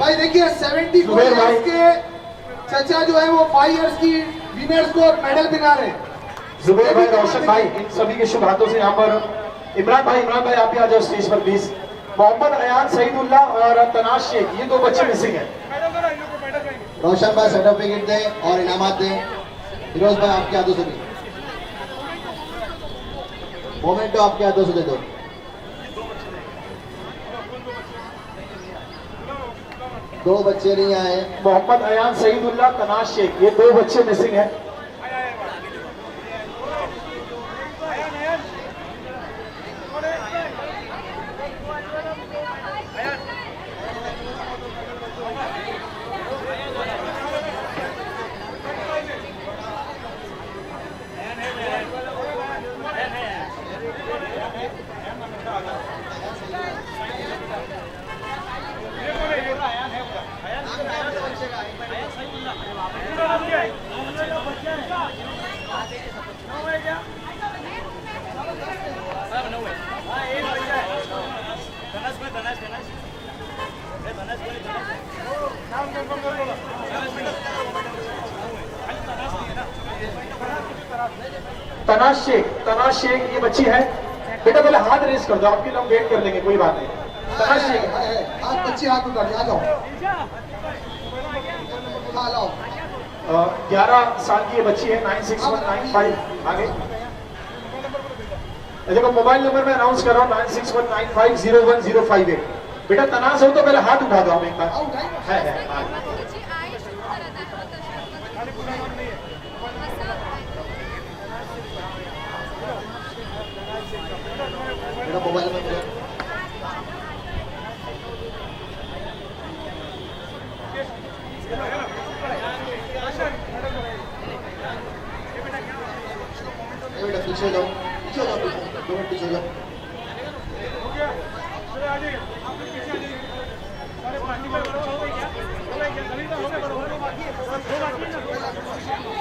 भाई देखिए 74 इयर्स के चचा जो है वो 5 इयर्स की विनर्स को मेडल दिला रहे हैं। जुबेर भाई, रोशन भाई, इन सभी के शुभ हाथों से यहाँ पर इमरान भाई आप भी आ जाओ स्टेज पर प्लीज। मोहम्मद अयान सईदुल्लाह और तनाज शेख, ये 2 बच्चे मिसिंग हैं। रोशन भाई सर्टिफिकेट दे और इनामात दे। फिरोज भाई आपके हाथों से भी, मोमेंटो आपके हाथों से दे दो। दो बच्चे नहीं आए, मोहम्मद अयान सईदुल्लाह, तनाज शेख, ये 2 बच्चे मिसिंग हैं। तनाज शेख ये बच्ची है। बेटा पहले हाथ रेस कर दो, आपके लोग वेट कर लेंगे, कोई बात नहीं। तनाज शेख, हाथ बच्ची हाथ उठा आ जाओ। 11 साल की ये बच्ची है। 96195 आगे देखो, मोबाइल नंबर मैं अनाउंस कर रहा हूँ 9619501058। बेटा तनाज हो तो पहले हाथ उठा दो हम एक बार। है मोबाइल नंबर पीछे जाओ, पीछे जाओ, 2 मिनट पीछे जाओ।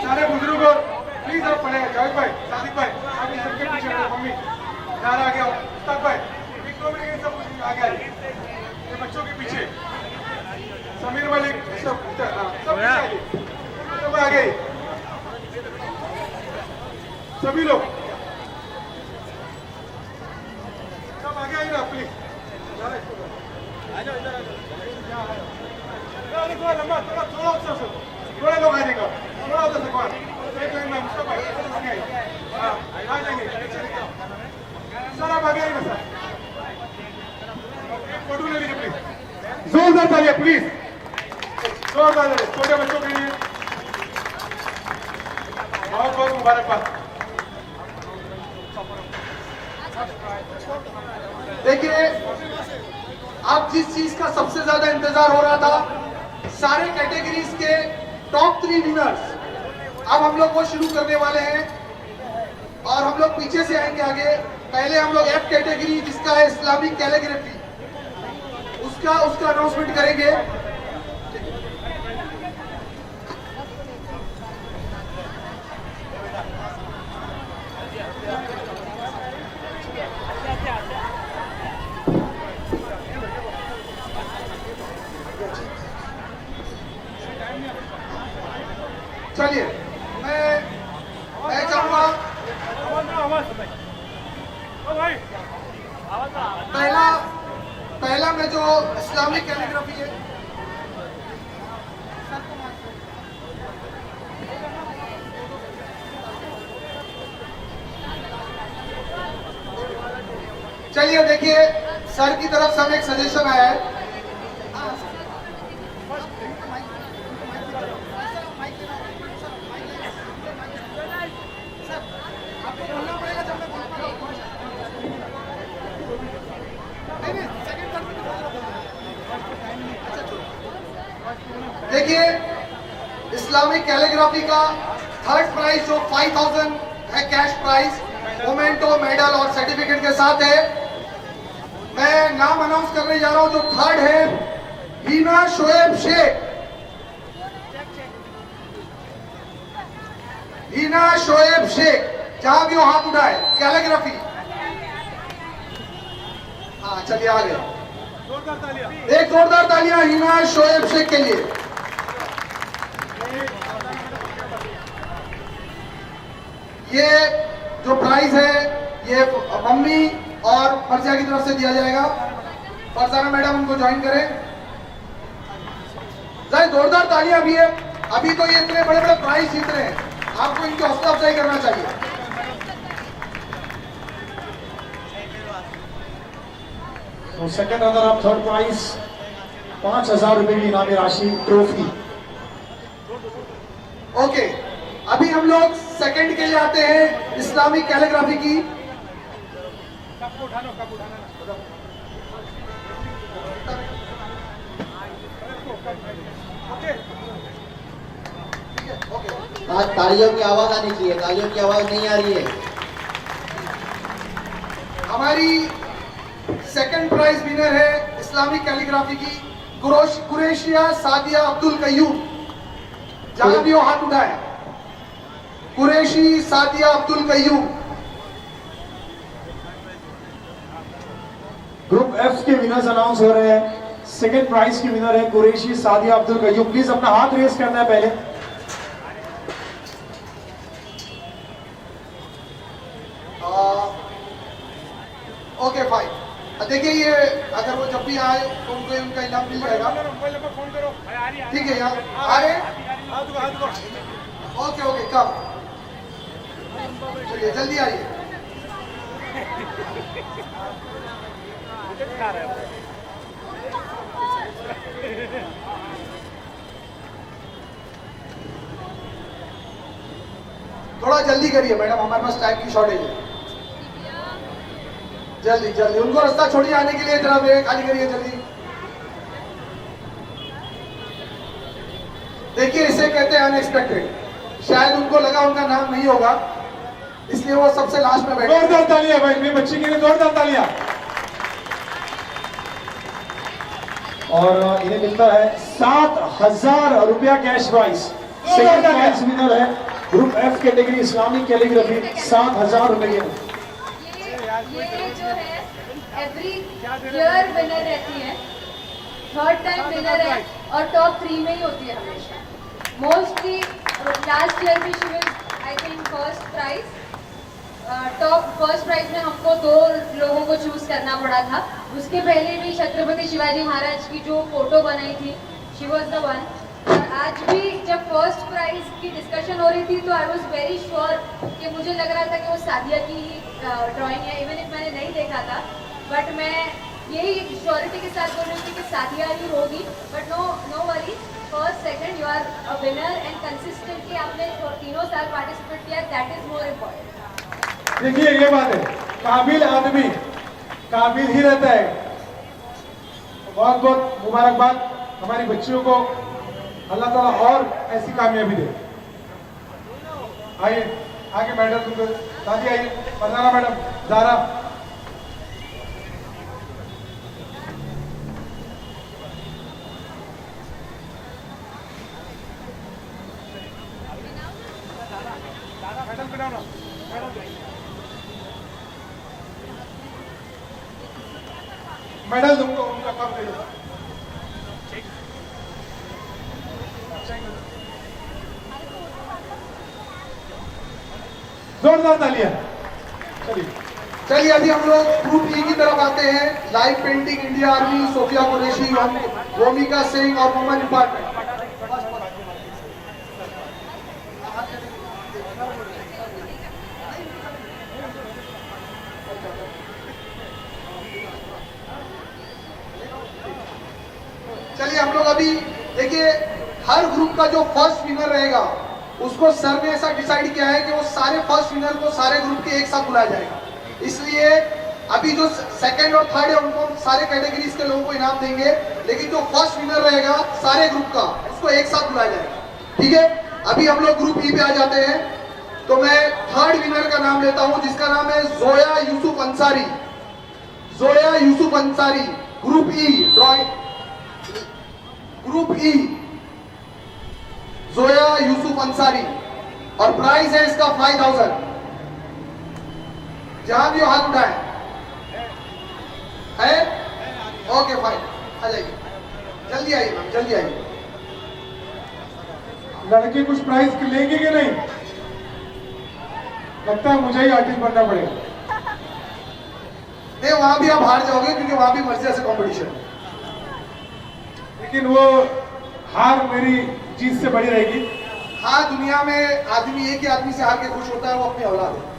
सारे बुजुर्गों प्लीज आप पढ़े, जावेद भाई, सादिक भाई, आप इस सबके पीछे हटो। मम्मी यार आगे आओ, तक भाई 1-2 मिनट के सब आगे आइए, ये बच्चों के पीछे। समीर मलिक सब पीछे आइए, सब आगे, सभी लोग सब आगे आइए ना प्लीज। थोड़ा लंबा, थोड़ा उधर से, थोड़े लोग आ जाएगा, थोड़ा उधर से बाहर। एक लाइन में मुस्तफा भाई आगे आइए, हाँ आ जाएंगे सर, आप आगे आइए सर। एक फोटो ले लीजिए प्लीज, जोरदार तालियां प्लीज, जोरदार तालियां छोटे बच्चों के लिए। बहुत बहुत मुबारकबाद। देखिए अब जिस चीज का सबसे ज्यादा इंतजार हो रहा था, सारे कैटेगरीज के टॉप 3 विनर्स, अब हम लोग वो शुरू करने वाले हैं और हम लोग पीछे से आएंगे आगे। पहले हम लोग F कैटेगरी जिसका है इस्लामिक कैलीग्राफी, उसका अनाउंसमेंट करेंगे। चलिए मैं चाहूंगा पहला में जो इस्लामिक कैलीग्राफी है, चलिए देखिए सर की तरफ से हमें एक सजेशन आया है। देखिए इस्लामिक कैलीग्राफी का 3rd प्राइज जो 5000 है कैश प्राइज, मोमेंटो, मेडल और सर्टिफिकेट के साथ है। मैं नाम अनाउंस करने जा रहा हूं। जो 3rd है हीना शोएब शेख, हीना शोएब शेख, जहां भी हो हाथ उठाए, कैलीग्राफी। हाँ चलिए आ गए। जोरदार तालियां। एक जोरदार तालियां हिना शोएब शेख के लिए। ये जो प्राइज है ये मम्मी और फरजिया की तरफ से दिया जाएगा। फरजाना मैडम उनको ज्वाइन करें। जरा जोरदार तालियां भी है। अभी तो ये इतने बड़े बड़े प्राइज जीत रहे हैं, आपको इनकी हौसला अफजाई करना चाहिए। तो second runner up, third prize 5,000 रुपए की इनामी राशि, ट्रॉफी। ओके, अभी हम लोग सेकंड के लिए आते हैं इस्लामिक कैलीग्राफी की। कप उठाना। ओके, तालियों की आवाज आनी चाहिए, तालियों की आवाज नहीं आ रही है। हमारी सेकंड प्राइज विनर है इस्लामिक कैलीग्राफी की कुरैशिया सादिया अब्दुल कयूम। जहां भी वो हाथ उठाए, कुरैशी सादिया अब्दुल कयूम। ग्रुप एफ के विनर्स अनाउंस हो रहे हैं। सेकंड प्राइज की विनर है कुरैशी सादिया अब्दुल कयूम। प्लीज अपना हाथ रेस करना है पहले। Okay fine. देखिए ये अगर वो जब भी आए तो उनको उनका इनाम मिल जाएगा। मोबाइल नंबर फोन करो। ठीक है, यहाँ आ रहे। हाथ दो। ओके ओके, कब? चलिए जल्दी आइए। थोड़ा जल्दी करिए मैडम, हमारे पास टाइम की शॉर्टेज है। जल्दी जल्दी उनको रास्ता छोड़िए आने के लिए। जरा वे खाली करिए जल्दी। देखिए इसे कहते हैं अनएक्सपेक्टेड। शायद उनको लगा उनका नाम नहीं होगा, इसलिए वो सबसे लास्ट में बैठे। जोरदार तालियां भाई, मेरी बच्ची के लिए जोरदार तालियां। और इन्हें मिलता है 7,000 रुपया cash prize. Second prize winner है group F category Islamic calligraphy, 7,000 रुपए की। ये जो है एवरी ईयर विनर रहती है, थर्ड टाइम विनर है और टॉप 3 में ही होती है हमेशा। मोस्टली लास्ट ईयर भी she was I think first prize. Top first prize में हमको 2 लोगों को चूज करना पड़ा था। उसके पहले भी छत्रपति शिवाजी महाराज की जो फोटो बनाई थी, शी वाज द वन। और आज भी जब फर्स्ट प्राइज की डिस्कशन हो रही थी तो आई वाज वेरी श्योर कि मुझे लग रहा था कि वो सादिया की ड्राइंग है, इवन इफ मैंने नहीं देखा था। बट मैं यही श्योरिटी के साथ बोल रही थी कि सादिया ही होगी। But no worry, first second you are a winner and consistently आपने 3 साल पार्टिसिपेट किया, दैट इज मोर इम्पोर्टेंट। देखिए ये बात है, काबिल आदमी काबिल ही रहता है। बहुत बहुत मुबारकबाद हमारी बच्चियों को, अल्लाह ताला और ऐसी कामयाबी दे। आइए आगे मैडम, तुमको दादी आइए, फरजाना मैडम, जारा। मैडम बिठाओ ना, मैडम तुमको उनका कप दे दो। जोरदार तालियां। चलिए अभी हम लोग ग्रुप ई की तरफ आते हैं। Live painting India army, Sofia Qureshi, Vomika Singh और मोहम्मद डिपार्टमेंट। चलिए हम लोग अभी देखिए, हर ग्रुप का जो फर्स्ट विनर रहेगा उसको सर ने ऐसा डिसाइड किया है कि वो सारे फर्स्ट विनर को सारे ग्रुप के एक साथ बुलाया जाएगा। इसलिए अभी जो सेकंड और थर्ड है उनको हम सारे कैटेगरीज के लोगों को इनाम देंगे, लेकिन जो फर्स्ट विनर रहेगा सारे ग्रुप का उसको एक साथ बुलाया जाएगा। ठीक है, अभी हम लोग ग्रुप ई पे आ जाते हैं। तो मैं थर्ड विनर का नाम लेता हूं जिसका नाम है जोया यूसुफ अंसारी। जोया यूसुफ अंसारी, ग्रुप ई ड्रॉइंग, ग्रुप ई जोया यूसुफ अंसारी। और प्राइस है इसका 5,000। जहां भी हाथ उठाए है, ओके फाइन। आ जाइए, जल्दी आइए मैम, जल्दी आइए। लड़के कुछ प्राइज लेंगे कि नहीं? लगता है मुझे ही आर्टिस्ट बनना पड़ेगा। नहीं, वहां भी आप हार जाओगे क्योंकि वहां भी मर्जी से कंपटीशन है। लेकिन वो हार मेरी जीत से बड़ी रहेगी। हाँ, दुनिया में आदमी एक ही आदमी से हार के खुश होता है, वो अपनी औलाद है।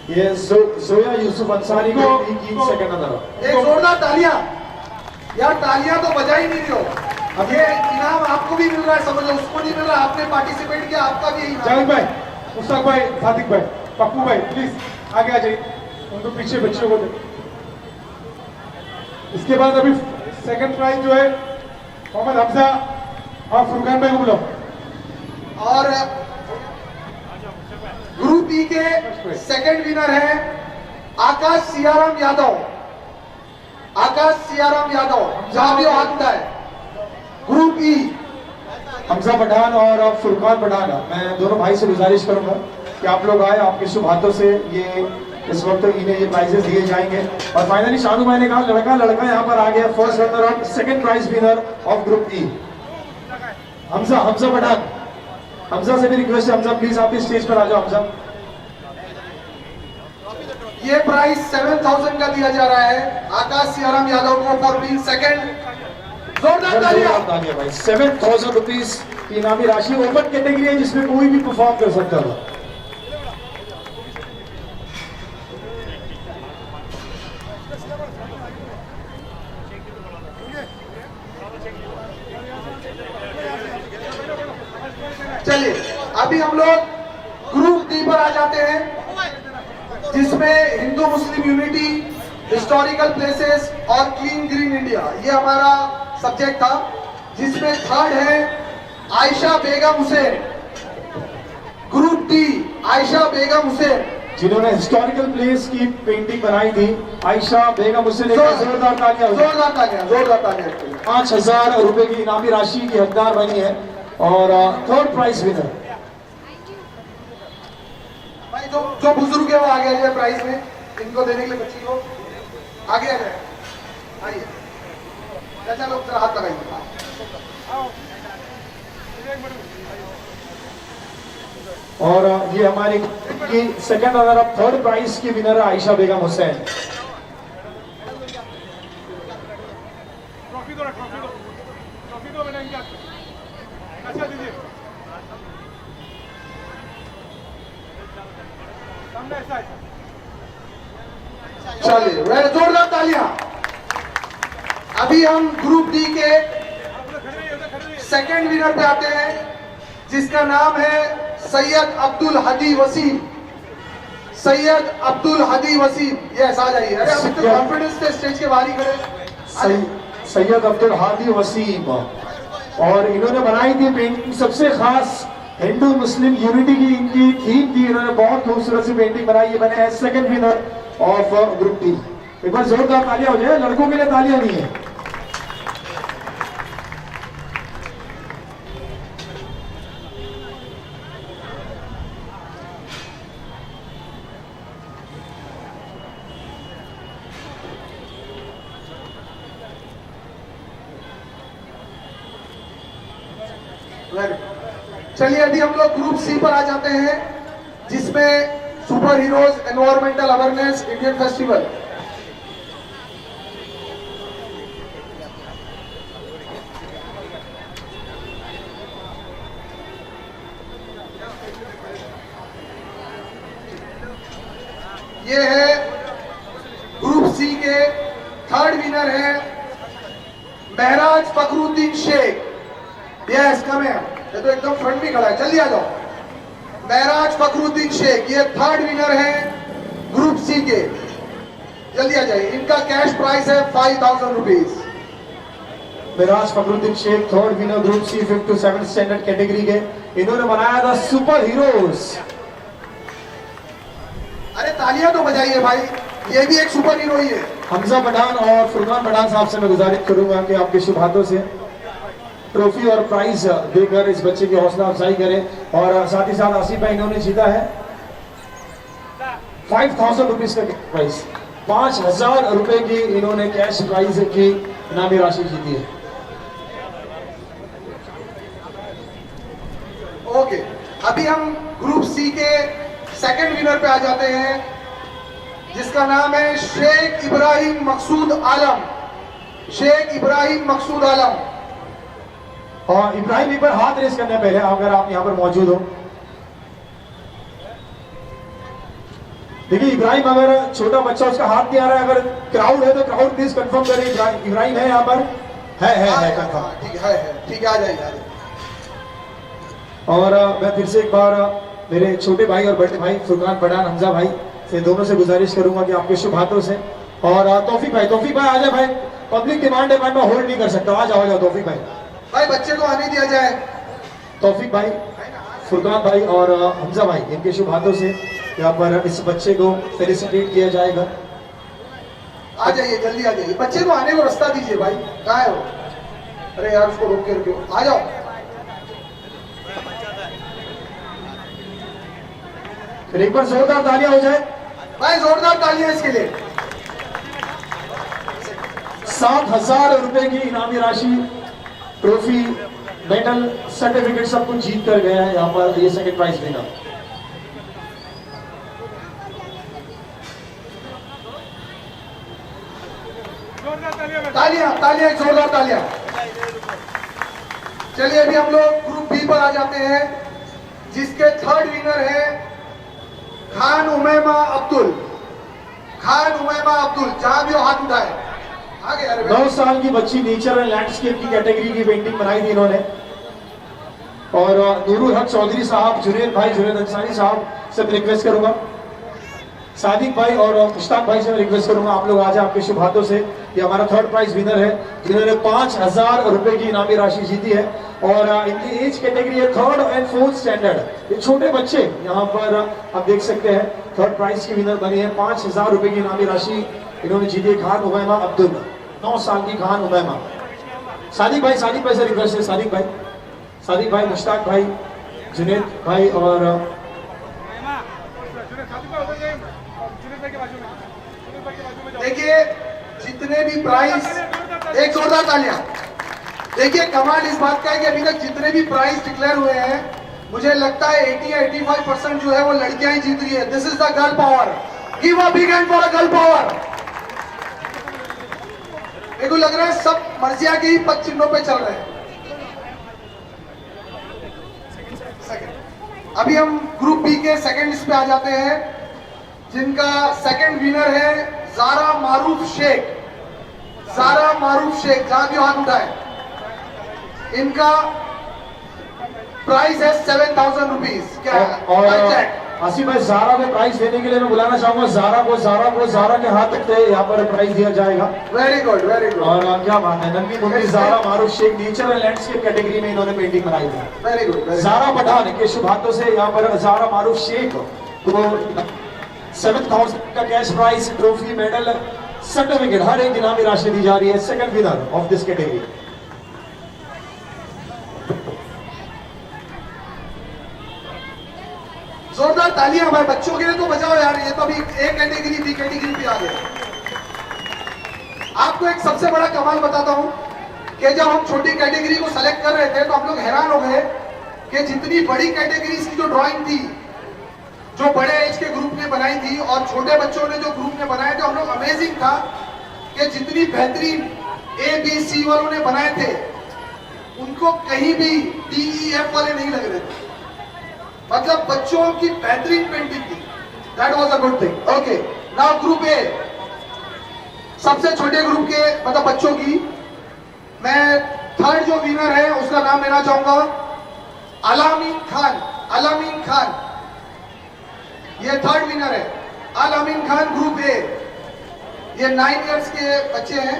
ये जोया यूसुफ अंसारी को की सेकंड नंबर। एक जोरदार तालियां यार, तालियां तो बजा ही नहीं रहे हो। अब ये इनाम आपको भी मिल रहा है, समझ लो, उसको नहीं मिल रहा, आपने पार्टिसिपेट किया, आपका भी यही जावेद भाई, मुश्ताक भाई, सादिक भाई, पप्पू भाई, प्लीज आगे आ जाइए, उनको पीछे बच्चों को दे। इसके बाद अभी सेकंड प्राइज जो है मोहम्मद हमजा और फुरकान भाई को बुलाओ। और ग्रुप ई के सेकंड विनर है आकाश सियाराम यादव। आकाश सियाराम यादव, जहां भी हाथ उठाए। ग्रुप ई हमजा पठान और फुरकान पठान, मैं दोनों भाई से गुजारिश करूंगा कि आप लोग आए, आपके शुभ हाथों से ये इस वक्त इन्हें ये प्राइजेस दिए जाएंगे। और फाइनली शानू भाई ने कहा लड़का यहाँ पर आ गया, first runner up, second prize winner of group E Hamza Pathan. Hamza से भी रिक्वेस्ट है, हमजा प्लीज आप भी स्टेज पर आ जाओ। हमजा, ये प्राइज 7000 का दिया जा रहा है आकाश सियाराम यादव को फॉर बीइंग सेकंड। जोरदार तालियां भाई। 7000 रुपीज की इनामी राशि, ओपन कैटेगरी है जिसमें कोई भी परफॉर्म कर सकता था। चलिए, अभी हम लोग ग्रुप डी पर आ जाते हैं, जिसमें Hindu Muslim unity, historical places और क्लीन ग्रीन इंडिया, ये हमारा सब्जेक्ट था। जिसमें थर्ड है आयशा बेगम हुसैन। ग्रुप डी आयशा बेगम हुसैन, जिन्होंने हिस्टोरिकल प्लेस की पेंटिंग बनाई थी। आयशा बेगम हुसैन, जोरदार तालियां, जोरदार तालियां, जोरदार तालियां। 5000 रुपए की इनामी राशि की हकदार बनी है और थर्ड प्राइज विनर। भाई जो बुजुर्ग है वो आगे आ जाए प्राइज में, इनको देने के लिए बच्ची को आगे आ जाए। आइए चाचा लोग, जरा हाथ लगाइए। और ये हमारी की second runner up, third prize की विनर है आयशा बेगम हुसैन। ट्रॉफी दो, ट्रॉफी दो बेटा इनके हाथ में। अच्छा दीजिए, सामने ऐसा है। चलिए, जोरदार तालियां। अभी हम ग्रुप डी के सेकंड विनर पे आते हैं, जिसका नाम है सैयद अब्दुल हदी वसीम। सैयद अब्दुल हदी वसीम, ये ऐसा आ जाइए। अरे अभी तो कॉन्फिडेंस से स्टेज के बाहर ही खड़े। सैयद अब्दुल हादी वसीम, और इन्होंने बनाई थी पेंटिंग, सबसे खास हिंदू मुस्लिम यूनिटी की इनकी थीम थी। इन्होंने बहुत खूबसूरत सी पेंटिंग बनाई, ये बने हैं second winner of group D. एक बार जोरदार तालियां हो जाए, लड़कों के लिए तालियां नहीं है। चलिए, अभी हम लोग ग्रुप सी पर आ जाते हैं, जिसमें super heroes environmental awareness Indian festival. ये है ग्रुप सी के थर्ड विनर है महराज फखरुद्दीन शेख। यस, कम है, ये तो एकदम फ्रंट में खड़ा है, जल्दी आ जाओ। महराज फखरुद्दीन शेख, ये थर्ड विनर है ग्रुप सी के, जल्दी आ जाइए। इनका कैश प्राइस है 5000 rupees. Mehraj Fakhruddin Sheikh, third winner group C 5th to 7th standard category के। इन्होंने बनाया था सुपर हीरोज। अरे तालियां तो बजाइए भाई, ये भी एक सुपर हीरो ही है। हमजा पठान और फुरकान पठान साहब से मैं गुजारिश करूंगा कि आपके शुभ हाथों से ट्रॉफी और प्राइज देकर इस बच्चे की हौसला अफजाई करें। और साथ ही साथ आसिफ भाई इन्होंने जीता है 5000 रुपीज का प्राइज। 5,000 रुपए की इन्होंने कैश प्राइज की इनामी राशि जीती है। ओके, अभी हम ग्रुप सी के सेकंड विनर पे आ जाते हैं, जिसका नाम है शेख इब्राहिम मकसूद आलम। शेख इब्राहिम मकसूद आलम। और इब्राहिम एक बार हाथ रेस करने पहले, अगर आप यहाँ पर मौजूद हो। देखिए इब्राहिम, अगर छोटा बच्चा उसका हाथ नहीं आ रहा है, अगर क्राउड है तो क्राउड प्लीज कंफर्म करें। इब्राहिम है यहाँ पर? है कंफर्म। ठीक है, ठीक है, आ जाइए। और मैं फिर से एक बार मेरे छोटे भाई और बड़े भाई फुरकान पठान, हमजा भाई से दोनों से गुजारिश करूंगा कि आपके शुभ हाथों से। और तौफीक भाई आ जाए भाई, पब्लिक डिमांड है भाई, मैं होल्ड नहीं कर सकता। आ जाओ तौफीक भाई, बच्चे को आने दिया जाए। तौफीक भाई, फुरकान भाई और हमजा भाई, इनके शुभ हाथों से यहाँ पर इस बच्चे को फेलिसिटेट किया जाएगा। आ जाइए, जल्दी आ जाइए, बच्चे को आने को रास्ता दीजिए भाई। कहाँ है वो? अरे यार, उसको रोक के रखो, आ जाओ। फिर एक बार जोरदार तालियां हो जाए भाई, जोरदार तालियां इसके लिए। 7,000 रुपए की इनामी राशि, ट्रॉफी, मेडल, सर्टिफिकेट सब कुछ जीत कर गया है यहाँ पर ये सेकंड प्राइज विनर। तालियां, जोरदार तालियां। चलिए अभी हम लोग ग्रुप बी पर आ जाते हैं, जिसके थर्ड विनर है खान उमैमा अब्दुल। जहां भी हो हाथ उठाए। आगे यार। 9 साल की बच्ची नेचर एंड लैंडस्केप की कैटेगरी की पेंटिंग बनाई थी इन्होंने। और नूरुल हक चौधरी साहब, जुनेद अंसारी साहब से रिक्वेस्ट करूंगा, सादिक भाई और मुश्ताक भाई से रिक्वेस्ट करूंगा, आप लोग आ जाए आपके शुभ हाथों से। ये हमारा थर्ड प्राइज विनर है, जिन्होंने 5,000 रुपए की इनामी राशि जीती है। और इनकी एज कैटेगरी है 3rd and 4th स्टैंडर्ड। ये छोटे बच्चे यहाँ पर आप देख सकते हैं थर्ड प्राइज की विनर बनी है। 5,000 रुपए की इनामी राशि इन्होंने जीती है। खान उमैमा अब्दुल, 9 साल की खान उमैमा। सादिक भाई से रिक्वेस्ट है, सादिक भाई, मुश्ताक भाई, जुनेद भाई और देखिए जितने भी प्राइज, एक जोरदार तालियां। देखिए कमाल इस बात का है कि अभी तक जितने भी प्राइज डिक्लेयर हुए हैं, मुझे लगता है 80 या 85% जो है वो लड़कियां ही जीत रही है। This is the girl power. Give a big hand for a girl power. मेरे को लग रहा है सब मर्जिया के ही पद चिन्हों पे चल रहे हैं। अभी हम ग्रुप बी के सेकंड पे आ जाते हैं, जिनका सेकंड विनर है ज़ारा मारूफ शेख। जहां भी हाथ उठाए। इनका प्राइस है 7,000 रुपीज। क्या और आसिफ भाई, ज़ारा को प्राइज देने के लिए मैं बुलाना चाहूंगा ज़ारा के हाथ से यहाँ पर प्राइज दिया जाएगा। Very good. और क्या बात है, नन्ही मुन्नी Zara Maroof Sheikh, nature and landscape category में इन्होंने पेंटिंग बनाई है। Very good. ज़ारा पठान के शुभ हाथों से यहाँ पर ज़ारा मारूफ शेख को 7,000 का cash prize, trophy, medal, certificate, हर एक इनामी राशि दी जा रही है। Second winner of this category. जोरदार तालियां हमारे बच्चों के लिए तो बजाओ यार। ये तो अभी ए कैटेगरी, बी कैटेगरी पे आ गए। आपको एक सबसे बड़ा कमाल बताता हूं कि जब हम छोटी कैटेगरी को सेलेक्ट कर रहे थे तो हम लोग हैरान हो गए कि जितनी बड़ी कैटेगरीज की जो ड्राइंग थी, जो बड़े एज के ग्रुप ने बनाई थी और छोटे बच्चों ने जो ग्रुप ने बनाए थे, हम लोग अमेजिंग था कि जितनी बेहतरीन ABC वालों ने बनाए थे, उनको कहीं भी DEF वाले नहीं लग रहे थे। मतलब बच्चों की बेहतरीन पेंटिंग थी। That was a good thing. Okay, now group A, सबसे छोटे ग्रुप के मतलब बच्चों की, मैं थर्ड जो विनर है उसका नाम लेना चाहूंगा अलामीन खान। ये थर्ड विनर है, अलामीन खान, ग्रुप ए। ये 9 इयर्स के बच्चे हैं,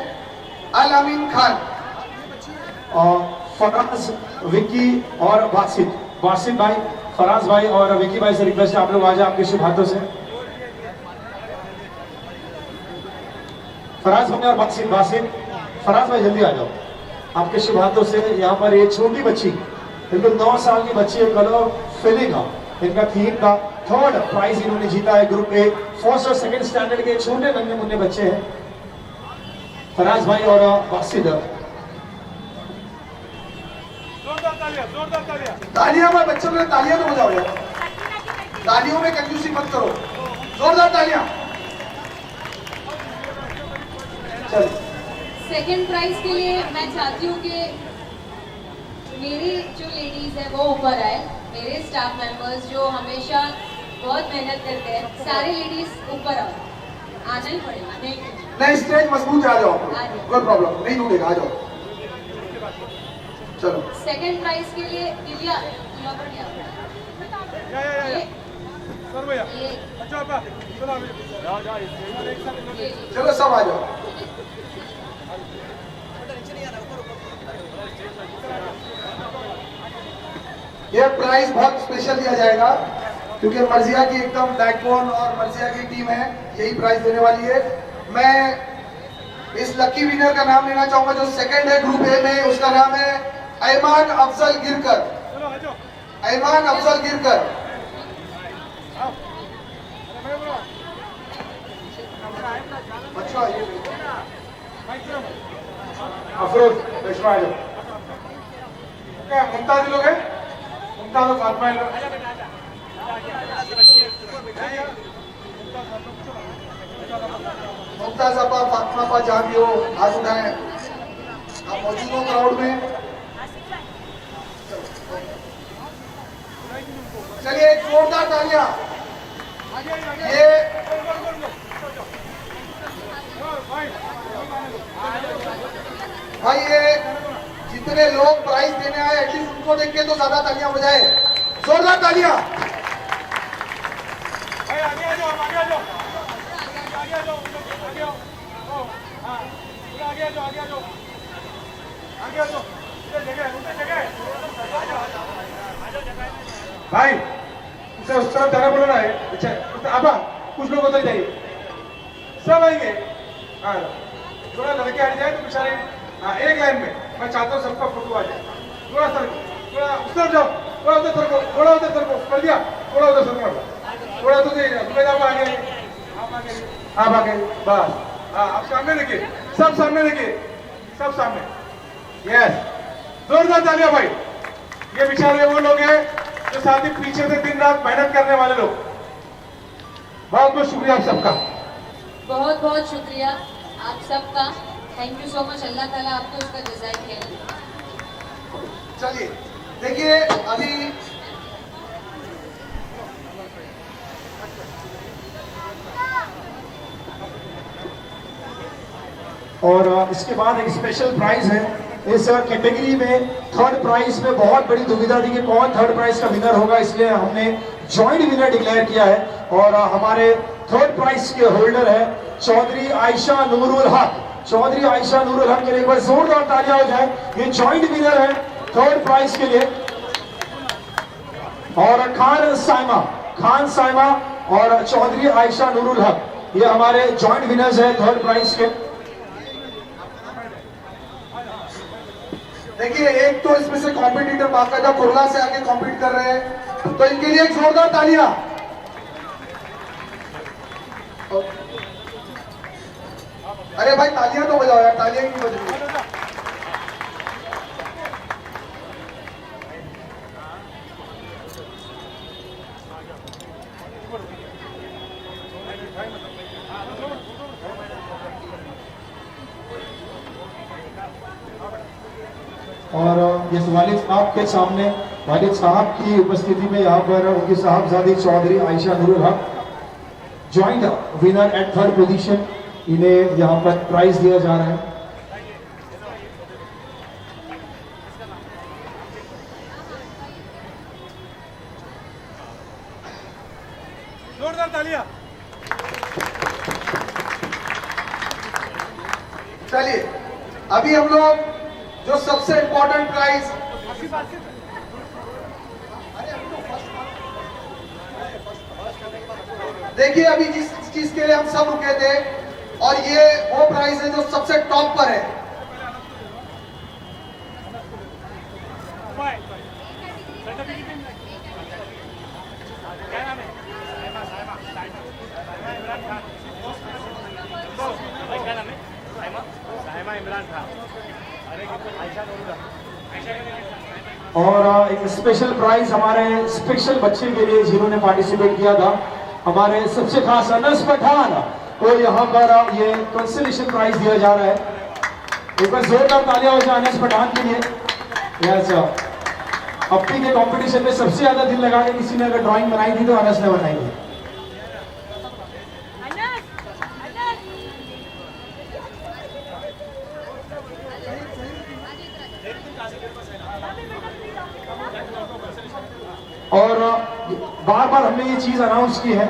अलामीन खान। और फराज, विक्की और वासिफ भाई, फराज भाई और विक्की भाई से रिक्वेस्ट है, आप लोग आ जाए आपके शुभ हाथों से। फराज भाई और फराज भाई जल्दी आ जाओ आपके शुभ हाथों से। यहाँ पर ये छोटी बच्ची, बिल्कुल 9 साल की बच्ची है, कलर फिलिंग इनका थीम का थर्ड प्राइज इन्होंने जीता है ग्रुप ए। फर्स्ट और सेकंड स्टैंडर्ड के छोटे नन्हे मुन्ने बच्चे हैं, फराज भाई और बासिद। जोरदार तालियां, जोरदार तालियां। तालियां में बच्चों ने तालियां तो बजाओ यार, तालियों में कंजूसी मत करो, जोरदार तालियां। चल सेकंड प्राइज के लिए मैं चाहती हूँ कि मेरी जो लेडीज है वो ऊपर आए, मेरे स्टाफ मेंबर्स जो हमेशा बहुत मेहनत करते हैं, सारे लेडीज ऊपर आओ, आना ही पड़ेगा। नहीं, स्टेज मजबूत आ जाओ, आ जाओ। कोई प्रॉब्लम नहीं, टूटेगा, आ जाओ। चलो सेकंड प्राइज के लिए दिव्या या ये सर भैया ये अच्छा आपा चलो अभी जा जा एक साथ ये चलो सब आ जाओ। यह प्राइज बहुत स्पेशल दिया जाएगा क्योंकि मर्जिया की एकदम बैकबोन और मर्जिया की टीम है, यही प्राइज देने वाली है। मैं इस लकी विनर का नाम लेना चाहूंगा जो सेकंड है ग्रुप ए में, उसका नाम है ऐमान अफजल गिरकर। चलो आ जाओ ऐमान अफजल गिरकर। आओ अरे बोलो अच्छा ये माइक चलो अफरोज पेशवा आ जाओ। क्या मुमताज लोग हैं, मुमताज और फातिमा लोग। मुमताज अपा, फातिमा अपा, जहाँ भी हो हाथ उठाएं, आप मौजूद हो क्राउड में। चलिए एक जोरदार तालियां। ये भाई ये जितने लोग प्राइज देने आए एटलीस्ट उनको देख के तो ज्यादा तालियां बजाए, जोरदार तालियां। भाई आगे आ जाओ, आगे आ जाओ, आगे आ जाओ, आगे आओ, हाँ पूरा आगे आ जाओ, आगे आ जाओ, आगे आ जाओ, उधर जगह, उधर जगह, भाई उसे उस तरफ जाना बोलो ना, अच्छा आपा कुछ लोग उधर जाइए, सब आएंगे, हाँ थोड़ा लड़के हट जाए तो बेचारे, हाँ एक लाइन में, मैं चाहता हूँ सबका फोटो आ जाए, थोड़ा सर, थोड़ा उस तरफ जाओ, थोड़ा उधर सर को, थोड़ा उधर सर को, कर दिया, थोड़ा उधर सर को, थोड़ा तो दे, तुम्हें आप आगे, आप आगे, बस, हाँ आप सामने देखिए, सब सामने देखिए, सब सामने, यस, जोरदार तालियां भाई, ये बेचारे वो लोग हैं जो साथ ही पीछे से दिन रात मेहनत करने वाले लोग। बहुत बहुत शुक्रिया आप सबका। बहुत बहुत शुक्रिया आप सबका, थैंक यू सो मच। अल्लाह ताला आपको उसका जज़ाए खैर दे। चलिए देखिए अभी और इसके बाद एक स्पेशल प्राइज है इस कैटेगरी में। थर्ड प्राइज में बहुत बड़ी दुविधा थी कि कौन थर्ड प्राइज का विनर होगा, इसलिए हमने जॉइंट विनर डिक्लेयर किया है और हमारे थर्ड प्राइज के होल्डर है चौधरी आयशा नूरुल हक। चौधरी आयशा नूरुल हक के लिए एक बार जोरदार तालियां हो जाए, ये जॉइंट विनर है थर्ड प्राइज के लिए। और खान साइमा और चौधरी आयशा नूरुल हक, ये हमारे जॉइंट विनर्स हैं थर्ड प्राइज के। देखिए एक तो इसमें से कॉम्पिटिटर बाकायदा कुरला से आके कॉम्पीट कर रहे हैं, तो इनके लिए एक जोरदार तालियां। अरे भाई तालियां तो बजाओ यार, तालियां ही नहीं बज रही। और इस वालिद साहब के सामने, वालिद साहब की उपस्थिति में यहाँ पर उनकी साहबजादी Chaudhary Ayesha Noorul Haq joint winner at third position, इन्हें यहाँ पर प्राइज दिया जा रहा है। जोरदार तालियां। चलिए अभी हम लोग जो सबसे इंपॉर्टेंट प्राइज, देखिए अभी जिस चीज के लिए हम सब रुके थे, और ये वो प्राइज है जो सबसे टॉप पर है। और एक स्पेशल प्राइज हमारे स्पेशल बच्चे के लिए जिन्होंने पार्टिसिपेट किया था, हमारे सबसे खास अनस पठान को यहाँ पर ये कंसोलेशन प्राइज दिया जा रहा है। एक बार जोरदार तालियां हो जाए अनस पठान के लिए। यस, अप्पी के कंपटीशन में सबसे ज्यादा दिल लगा के किसी ने अगर ड्राइंग बनाई थी तो अनस ने बनाई थी। और बार बार हमने ये चीज अनाउंस की है।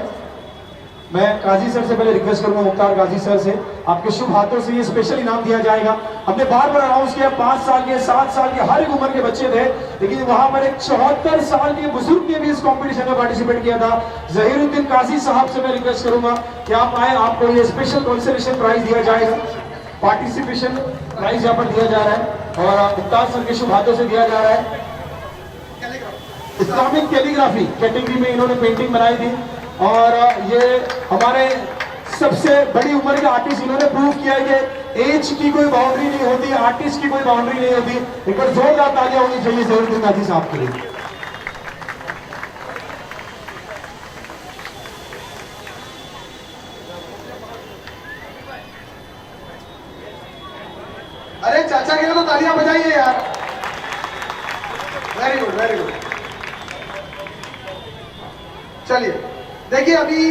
मैं काजी सर से पहले रिक्वेस्ट करूंगा, मुख्तार काजी सर से, आपके शुभ हाथों से ये स्पेशल इनाम दिया जाएगा। हमने बार बार अनाउंस किया, 5 साल के 7 साल के हर एक उम्र के बच्चे थे, लेकिन वहां पर एक 74 साल के बुजुर्ग ने भी इस कंपटीशन में पार्टिसिपेट किया था। जहीरुद्दीन काजी साहब से मैं रिक्वेस्ट करूंगा कि आप आए, आपको ये स्पेशल कंसोलेशन प्राइज दिया जाएगा। पार्टिसिपेशन प्राइज यहाँ पर दिया जा रहा है और मुख्तार सर के शुभ हाथों से दिया जा रहा है। इस्लामिक कैलीग्राफी कैटेगरी में इन्होंने पेंटिंग बनाई थी और ये हमारे सबसे बड़ी उम्र के आर्टिस्ट इन्होंने प्रूव किया है कि एज की कोई बाउंड्री नहीं होती, आर्टिस्ट की कोई बाउंड्री नहीं होती। एक बार जोरदार तालियां होनी चाहिए जहीरुद्दीन काजी साहब के लिए। अरे चाचा के लिए तो तालियां बजाइए यार। Very good, very good. चलिए देखिए, अभी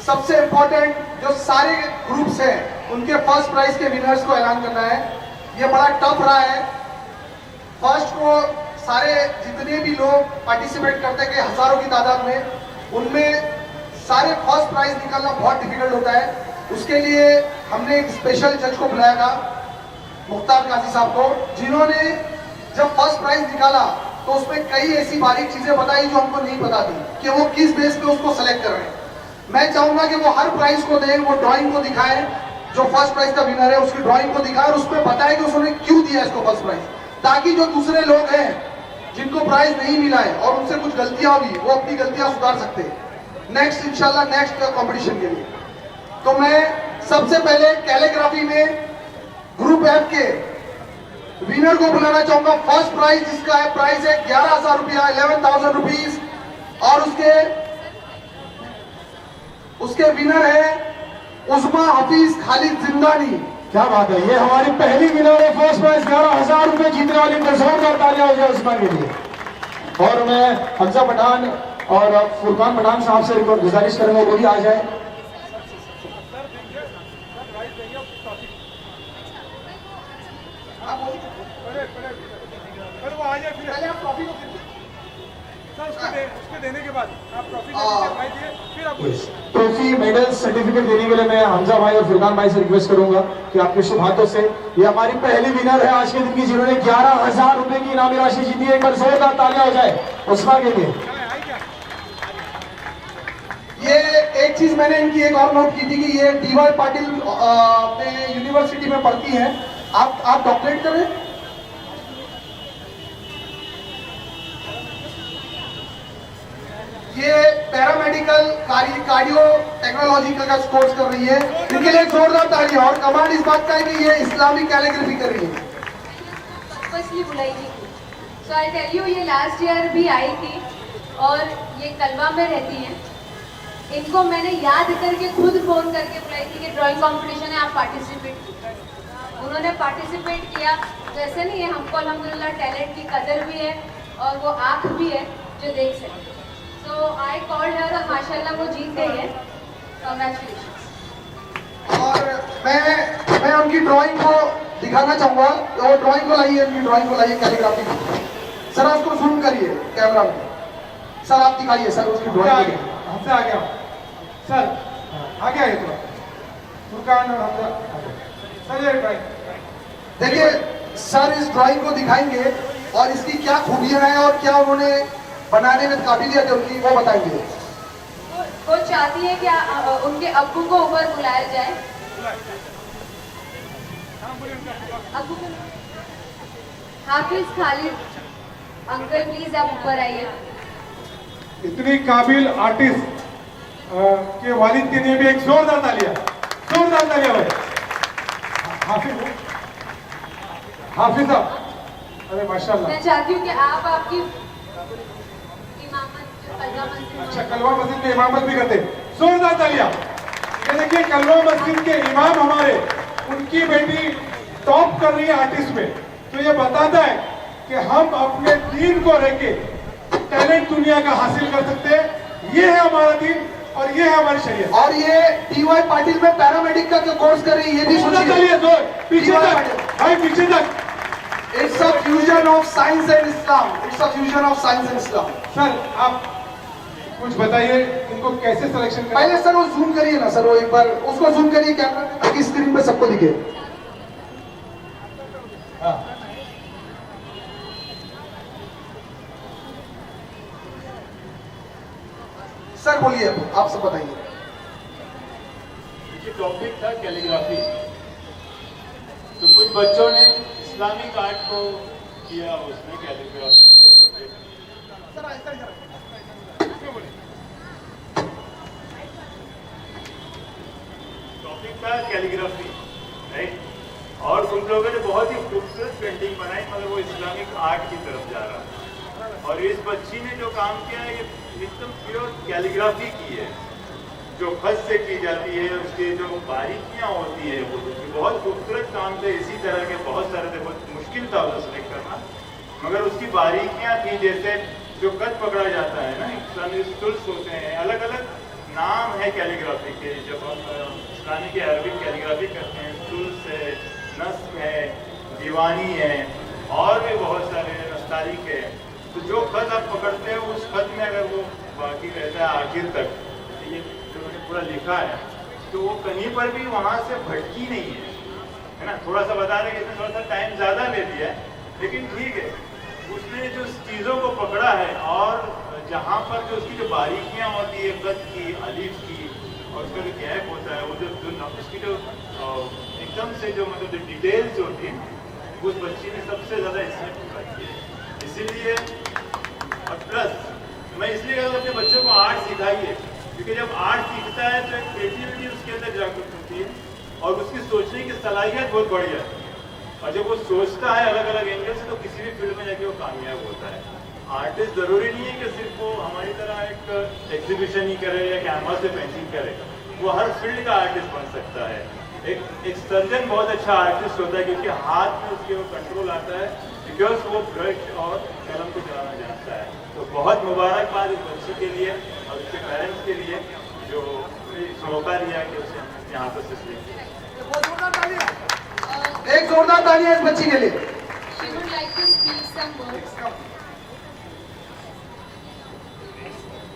सबसे इंपॉर्टेंट जो सारे ग्रुप्स हैं उनके फर्स्ट प्राइज के विनर्स को ऐलान करना है। ये बड़ा टफ रहा है। फर्स्ट को सारे जितने भी लोग पार्टिसिपेट करते हैं हजारों की तादाद में, उनमें सारे फर्स्ट प्राइज निकालना बहुत डिफिकल्ट होता है। उसके लिए हमने एक स्पेशल जज को बुलाया था, मुख्तार काजी साहब को, जिन्होंने जब फर्स्ट प्राइज निकाला तो उसमें कई ऐसी बारीक चीजें बताई जो हमको नहीं पता थी कि वो किस बेस पे उसको सेलेक्ट कर रहे हैं। मैं चाहूंगा कि वो हर प्राइज को दें, वो ड्राइंग को दिखाएं, जो फर्स्ट प्राइज का विनर है उसकी ड्राइंग को दिखाएं और उसमें बताएं कि उसने क्यों दिया इसको फर्स्ट प्राइज, ताकि जो दूसरे लोग हैं जिनको प्राइज नहीं मिला है और उनसे कुछ गलतियां हुई, वो अपनी गलतियां सुधार सकते हैं नेक्स्ट, इंशाल्लाह नेक्स्ट कॉम्पिटिशन के लिए। तो मैं सबसे पहले कैलीग्राफी में ग्रुप एफ के विनर को बुलाना चाहूंगा। फर्स्ट प्राइज जिसका है, प्राइज है 11,000 रुपया, 11,000 रुपीज, और उसके विनर है उस्मा हफीज खालिद जिंदानी। क्या बात है, ये हमारी पहली विनर है। फर्स्ट प्राइज 11,000 रुपए जीतने वाली, जोरदार तालियां हो जाए उस्मा के लिए। और मैं हमजा पठान और फुरकान पठान साहब से गुजारिश करूंगा वो भी आ जाए। वो आ जाए फिर आप ट्रॉफी उसके देने के बाद आप ट्रॉफी दीजिए, फिर आप ट्रॉफी, मेडल, सर्टिफिकेट देने के लिए मैं हमजा भाई और फुरकान भाई से रिक्वेस्ट करूंगा कि आपके शुभ हाथों से, ये हमारी पहली विनर है आज के दिन की जिन्होंने 11,000 रुपए की इनामी राशि जीती है। एक बार जोरदार तालियां हो जाए उस्मा के लिए। ये एक चीज मैंने इनकी एक और नोट की थी कि ये DY पाटिल में यूनिवर्सिटी में पढ़ती हैं। आप डॉक्टरेट कर रहे हैं? ये पैरामेडिकल कार्डियो टेक्नोलॉजी का कोर्स कर रही है। इनके लिए जोरदार तालियां। और कमाल इस बात का है कि ये इस्लामिक कैलीग्राफी कर रही है। पर्पसली बुलाई थी। सो आई टेल यू, ये लास्ट ईयर भी आई थी और ये कलवा में रहती है। इनको मैंने याद करके खुद फोन करके बुलाई थी कि ड्राइंग कंपटीशन है, आप पार्टिसिपेट कीजिए। उन्होंने पार्टिसिपेट किया। तो ऐसे नहीं है, हमको अल्हम्दुलिल्लाह टैलेंट की कदर भी है और वो आँख भी है जो देख सके। तो आई कॉल्ड हर और माशाल्लाह वो जीत गई है। कांग्रेचुलेशन। और मैं उनकी ड्राइंग को दिखाना चाहूंगा। वो ड्राइंग को लाइए, उनकी ड्राइंग को लाइए कैलीग्राफी की। सर उसको जूम करिए कैमरा में। सर आप दिखाइए सर उसकी ड्राइंग। हमसे आ गया सर, आगे आइए थोड़ा। फुरकान और हमजा सर, ये ड्राइंग देखिए सर इस ड्राइंग को दिखाएंगे और इसकी क्या खूबियां हैं और क्या उन्होंने बनाने में काबिलियत है उनकी, वो बताएंगे। वो चाहती है कि उनके अब्बू को ऊपर बुलाया जाए। अब्बू को हाफिज खालिद अंकल प्लीज आप ऊपर आइए। इतनी काबिल आर्टिस्ट के वालिद के लिए भी एक जोरदार तालियां भाई। हाफिज हाफिज साहब, अरे माशाल्लाह। मैं चाहती हूँ कि आप आपकी इमामत जो कलवा मस्जिद अच्छा, कलवा मस्जिद में इमामत भी करते हैं, जोरदार तालियां। ये देखिए कलवा मस्जिद के इमाम हमारे, उनकी बेटी टॉप कर रही है आर्टिस्ट में, तो ये बताता है कि हम अपने दीन को रह के टैलेंट दुनिया का हासिल कर सकते हैं। ये है हमारा दीन और ये है हमारी शरीयत। और ये टी.वाई. पाटिल में पैरामेडिक का कोर्स कर रही है, ये भी जोरदार सोचिए। तालियां, जोर पीछे दीवार तक भाई, पीछे तक। It's a fusion of science and Islam. It's a fusion of science and Islam. Sir आप कुछ बताइए, इनको कैसे सिलेक्शन करें? पहले सर वो जूम करिए ना सर, वो एक बार उसको जूम करिए कैमरा में, ताकि स्क्रीन पे सबको दिखे। हाँ। सर बोलिए, आप सब बताइए। ये टॉपिक था कैलीग्राफी। तो कुछ बच्चों ने इस्लामिक आर्ट को किया, उसमें कैलीग्राफी टॉपिक था कैलीग्राफी, राइट। और उन लोगों ने बहुत ही खूबसूरत पेंटिंग बनाई, मगर वो इस्लामिक आर्ट की तरफ जा रहा था। और इस बच्ची ने जो काम किया है, ये एकदम प्योर कैलीग्राफी की है, जो खत से की जाती है, उसके जो बारीकियां होती है, वो बहुत खूबसूरत काम थे। इसी तरह के बहुत सारे थे, बहुत मुश्किल था उसे सेलेक्ट करना, मगर उसकी बारीकियां थी। जैसे जो कद पकड़ा जाता है ना, इस्लामी स्टूल्स होते हैं, अलग अलग नाम है कैलीग्राफी के। जब हम इस्लामी के अरबिक कैलीग्राफी करते हैं, स्टूल्स है, नस्ब है, दीवानी है, और भी बहुत सारे नस्तालिक है। तो जो खत आप पकड़ते हैं, उस खत में अगर वो बाकी रहता है आखिर तक, ये जो मैंने पूरा लिखा है, तो वो कहीं पर भी वहाँ से भटकी नहीं है ना। थोड़ा सा बता रहे कि इसमें थोड़ा सा टाइम ज़्यादा ले लिया है, लेकिन ठीक है। उसने जो चीज़ों को पकड़ा है, और जहाँ पर जो उसकी जो बारीकियाँ होती है, कद की, अलीफ की, और उसका जो गैप होता है, वो जो उसकी जो एकदम से जो मतलब जो डिटेल्स होती है, उस बच्ची ने सबसे ज़्यादा इसमें पूरा किया है। इसीलिए, और प्लस मैं इसलिए कहता हूँ अपने बच्चों को आर्ट सिखाइए, क्योंकि जब आर्ट सीखता है तो एक क्रिएटिविटी उसके अंदर जागृत होती है, और उसकी सोचने की सलाहियत बहुत बढ़ जाती है। और जब वो सोचता है अलग अलग एंगल से, तो किसी भी फील्ड में जाके वो कामयाब होता है। आर्टिस्ट जरूरी नहीं है कि सिर्फ वो हमारी तरह एक एग्जीबिशन ही करे या कैनवास पे पेंटिंग करे, वो हर फील्ड का आर्टिस्ट बन सकता है। एक सर्जन बहुत अच्छा आर्टिस्ट होता है, क्योंकि हाथ में उसके वो कंट्रोल आता है, बिकॉज वो ब्रश और कलम को चलाना जानता है। तो बहुत मुबारकबाद इस बच्चे के लिए और उसके पेरेंट्स के लिए, जो मौका दिया कि उसे यहाँ पर सिलेक्ट किया। एक जोरदार तालियां इस बच्ची के लिए। She would like to speak some words.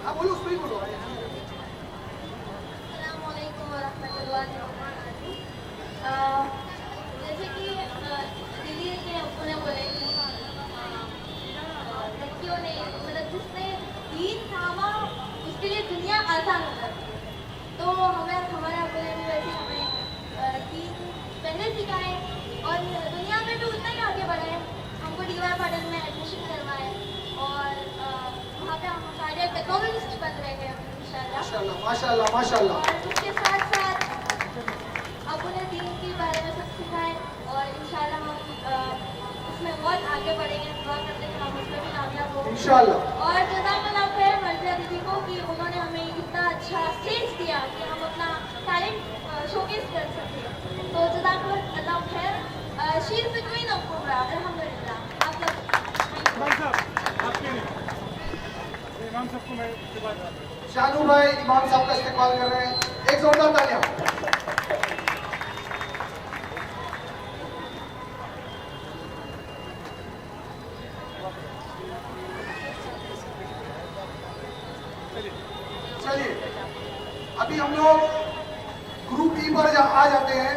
हाँ बोलो, उसको ही बोलो। अस्सलामुअलैकुम वरहमतुल्लाहि वबरकातुहू। जैसे कि दीदी के अब्बू ने बोले कि लड़कियों ने मतलब जिसने दीन थामा उसके लिए दुनिया आसान हो जाती है। तो हमें हमारे अब्बू ने भी वैसे हमें दीन पहले सिखाए और दुनिया में भी उतना ही आगे बढ़ाए। हमको टी.वाई. पाटिल में एडमिशन करवाए और वहाँ पे हम सारे टेक्नोलॉजिस्ट बन रहे हैं इंशाल्लाह। माशाल्लाह माशाल्लाह माशाल्लाह। और उसके साथ साथ अब्बू ने दीन के बारे में सब सिखाए और इंशाल्लाह हम उसमें बहुत आगे बढ़ेंगे। दुआ करते हैं हम उसमें भी कामयाब हो इंशाल्लाह। और जज़ाकल्लाह खैर मर्जिया दीदी को कि उन्होंने हमें इतना अच्छा स्टेज दिया कि हम अपना टैलेंट शोकेस कर सकें। तो जज़ाकल्लाह खैर। She is the queen of programme, अल्हम्दुलिल्लाह। आप लोग इमाम साहब आपके लिए, इमाम साहब को मैं इसके बाद शानू भाई इमाम साहब का इस्तेमाल कर रहे हैं, एक जोरदार तालियां। चलिए अभी हम लोग ग्रुप ई पर आ जाते हैं।